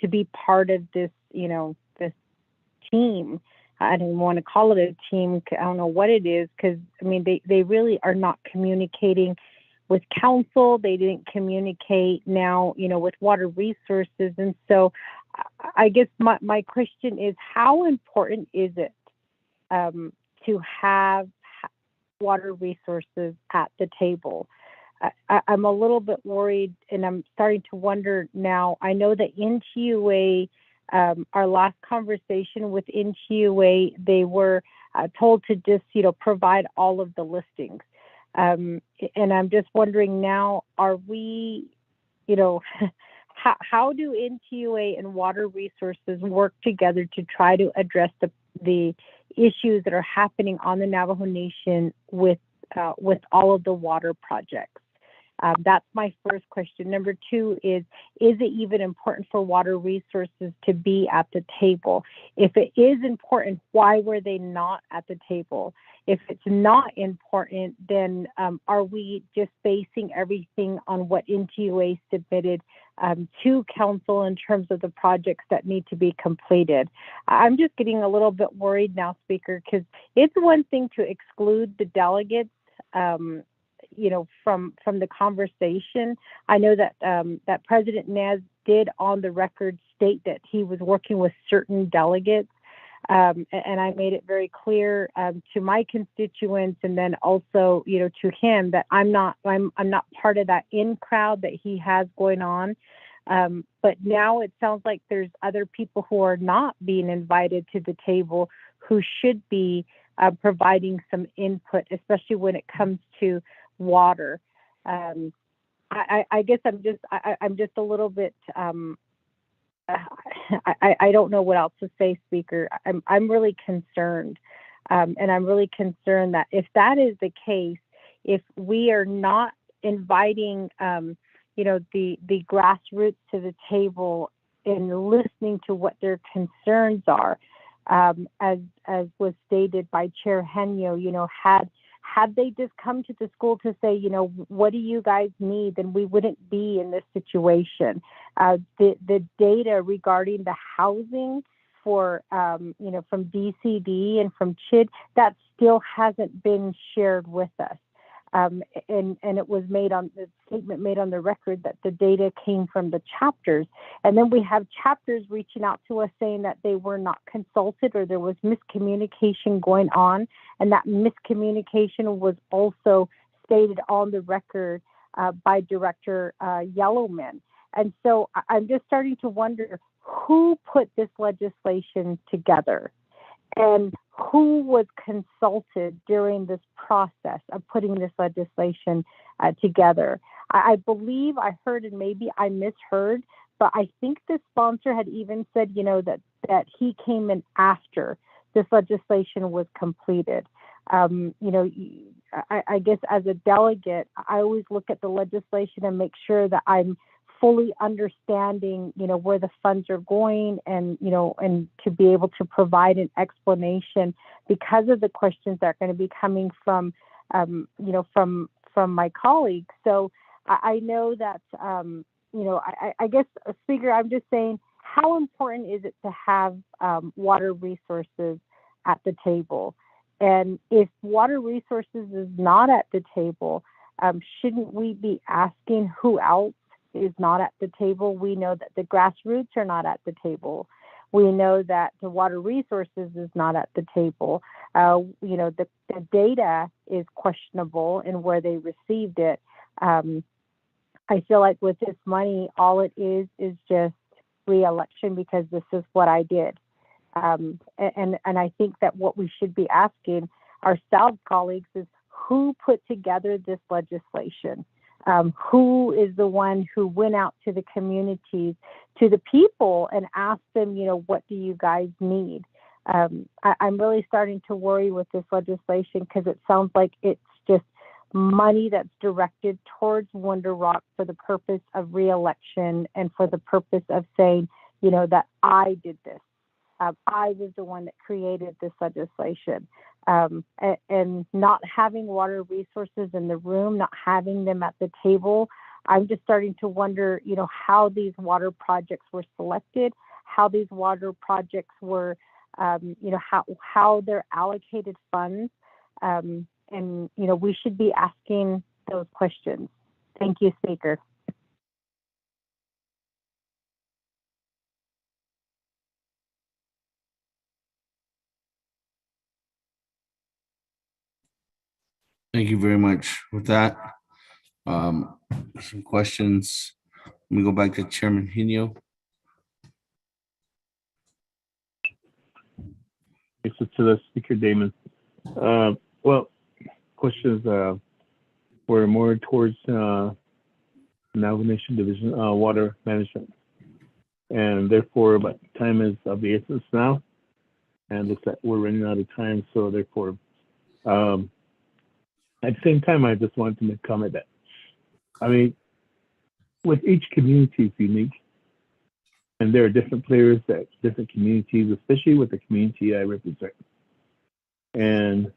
to be part of this, this team. I don't want to call it a team. I don't know what it is, because they really are not communicating with council. They didn't communicate now, with Water Resources. And so I guess my question is, how important is it to have Water Resources at the table? I'm a little bit worried, and I'm starting to wonder now. I know that NTUA, our last conversation with NTUA, they were told to just, provide all of the listings. And I'm just wondering now, are we, how do NTUA and Water Resources work together to try to address the issues that are happening on the Navajo Nation with all of the water projects? That's my first question. Number two is it even important for Water Resources to be at the table? If it is important, why were they not at the table? If it's not important, then are we just basing everything on what NTUA submitted to council in terms of the projects that need to be completed? I'm just getting a little bit worried now, Speaker, because it's one thing to exclude the delegates, from the conversation. I know that that President Nez did on the record state that he was working with certain delegates, and I made it very clear to my constituents, and then also, to him, that I'm not part of that in crowd that he has going on. But now it sounds like there's other people who are not being invited to the table who should be providing some input, especially when it comes to water. I guess I'm just a little bit. I don't know what else to say, Speaker. I'm really concerned, and I'm really concerned that if that is the case, if we are not inviting, the grassroots to the table and listening to what their concerns are, as was stated by Chair Henyo, had they just come to the school to say, what do you guys need, then we wouldn't be in this situation. The data regarding the housing for, from DCD and from CHID, that still hasn't been shared with us. And it was made on the statement made on the record that the data came from the chapters. And then we have chapters reaching out to us saying that they were not consulted or there was miscommunication going on. And that miscommunication was also stated on the record by Director Yellowman. And so I'm just starting to wonder who put this legislation together and who was consulted during this process of putting this legislation together. I believe I heard, and maybe I misheard, but I think the sponsor had even said, that he came in after this legislation was completed. I guess as a delegate, I always look at the legislation and make sure that I'm fully understanding, where the funds are going, and, and to be able to provide an explanation because of the questions that are going to be coming from, from my colleagues. So I know that, I guess, Speaker, I'm just saying, how important is it to have Water Resources at the table? And if Water Resources is not at the table, shouldn't we be asking who else is not at the table? We know that the grassroots are not at the table. We know that the Water Resources is not at the table. The data is questionable in where they received it. I feel like with this money, all it is just re-election because this is what I did. And I think that what we should be asking ourselves, colleagues, is who put together this legislation? Who is the one who went out to the communities, to the people, and asked them, what do you guys need? I'm really starting to worry with this legislation because it sounds like it's just money that's directed towards Wonder Rock for the purpose of reelection and for the purpose of saying, you know, that I did this. I was the one that created this legislation. And not having water resources in the room, not having them at the table, I'm just starting to wonder, you know, how these water projects were selected, how these water projects were, you know, how they're allocated funds. And, you know, we should be asking those questions. Thank you, Speaker. Thank you very much. With that, some questions. Let me go back to Chairman Hino. Thanks to the Speaker Damon. Well, questions were more towards Navajo Nation Division water management, and therefore, but time is of the essence now, and looks like we're running out of time. So therefore, at the same time, I just wanted to make a comment that, I mean, with each community is unique, and there are different players that different communities, especially with the community I represent. And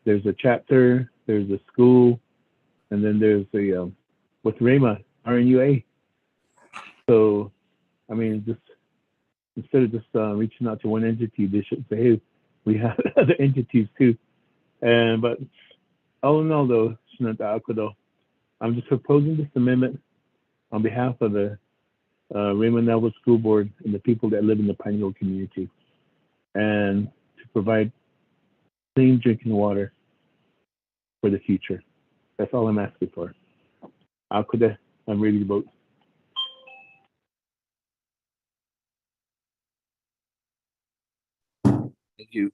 there's a chapter, there's a school, and then there's a with REMA, RNUA. So, I mean, just instead of just reaching out to one entity, they should say, hey, we have other entities too. And but all in all, though, I'm just proposing this amendment on behalf of the Raymond Navajo School Board and the people that live in the Pine Hill community, and to provide clean drinking water for the future. That's all I'm asking for. I'm ready to vote. Thank you.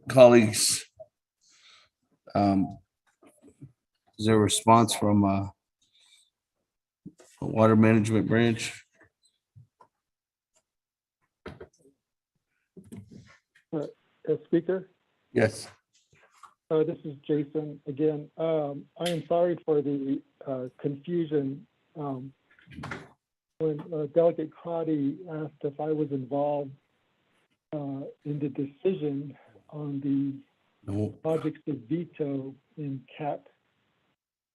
Colleagues, is there a response from the Water Management Branch? Speaker? Yes. This is Jason again. I am sorry for the confusion. When Delegate Crotty asked if I was involved in the decision on the projects of veto in CAT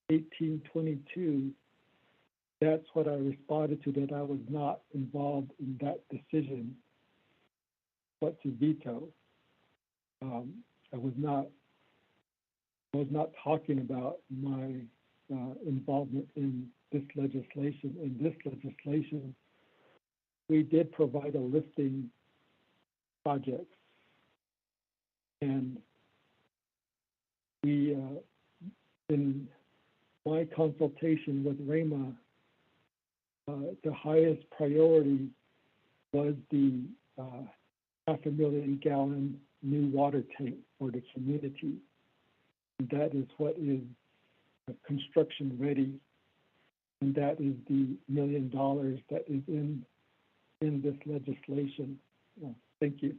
1822, that's what I responded to, that I was not involved in that decision, what to veto. I was not talking about my involvement in this legislation. In this legislation, we did provide a listing projects, and we, in my consultation with REMA, the highest priority was the 500,000 gallon new water tank for the community. And that is what is construction ready, and that is the $1 million that is in this legislation. Thank you.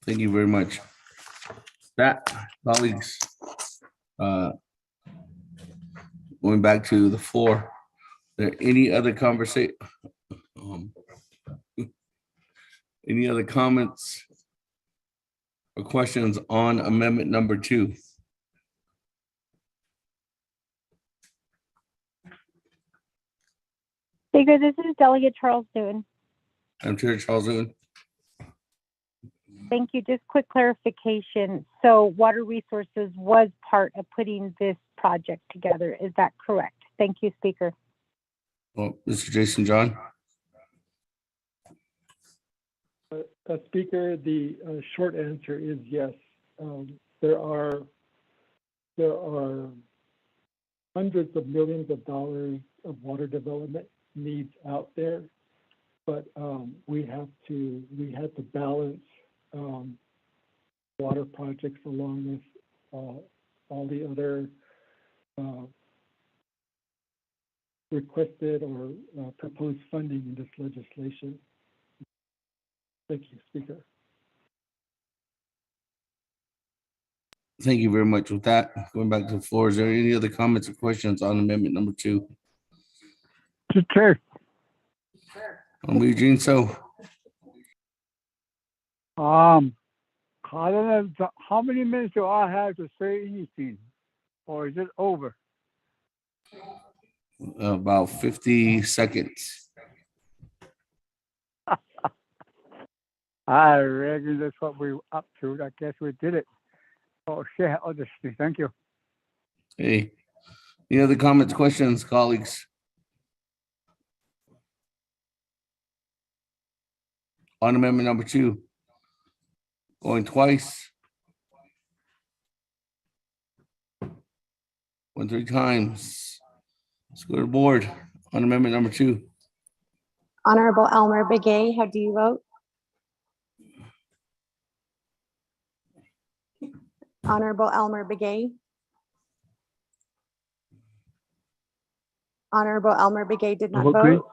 Thank you very much. That, colleagues, going back to the floor, there any other conversation? Any other comments or questions on amendment number 2? Speaker, this is Delegate Charles Newton. I'm Chair Charles Newton. Thank you. Just quick clarification. So Water Resources was part of putting this project together. Is that correct? Thank you, Speaker. Well, Mr. Jason John. Speaker, the short answer is yes. There are hundreds of millions of dollars of water development needs out there, but we had to balance water projects along with all the other requested or proposed funding in this legislation. Thank you, Speaker. Thank you very much. With that, going back to the floor, is there any other comments or questions on amendment number 2? Chair. Eugene, so I don't know, how many minutes do I have to say anything? Or is it over? about 50 seconds. I reckon that's what we're up to. I guess we did it. Oh, share others. Thank you. Hey, any other comments, questions, colleagues? On amendment number 2, going twice. Went 3 times. Let's go to the board on amendment number 2. Honorable Elmer Begay, how do you vote? Honorable Elmer Begay. Honorable Elmer Begay did not vote green. vote.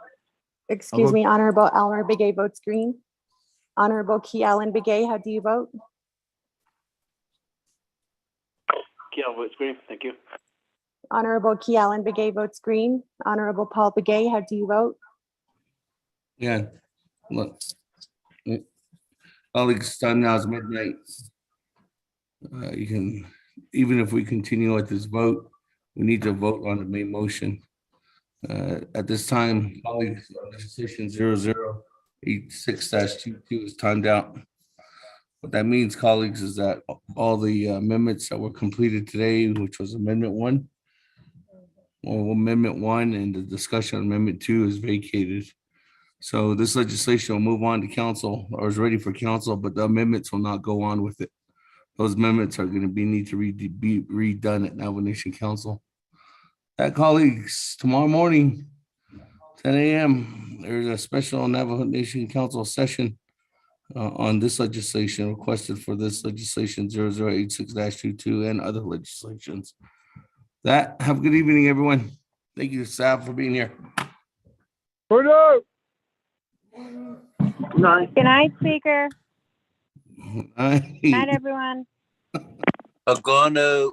Excuse vote- me, Honorable Elmer Begay votes green. Honorable Key Allen Begay, how do you vote? Keel votes green. Thank you. Honorable Key Allen Begay votes green. Honorable Paul Begay, how do you vote? Yeah, look. Colleagues, time now is midnight. You can, even if we continue at this vote, we need to vote on the main motion. At this time, colleagues, legislation 0086-22 is timed out. What that means, colleagues, is that all the amendments that were completed today, which was amendment 1, and the discussion on amendment 2 is vacated. So this legislation will move on to council, or is ready for council, but the amendments will not go on with it. Those amendments are going to need to be redone at Navajo Nation Council. That, colleagues, tomorrow morning, 10 a.m., there's a special Navajo Nation Council session on this legislation, requested for this legislation 0086-22 and other legislations. That, have a good evening, everyone. Thank you, staff, for being here. Good night. Good night, Speaker. Good Good night, everyone. Agono.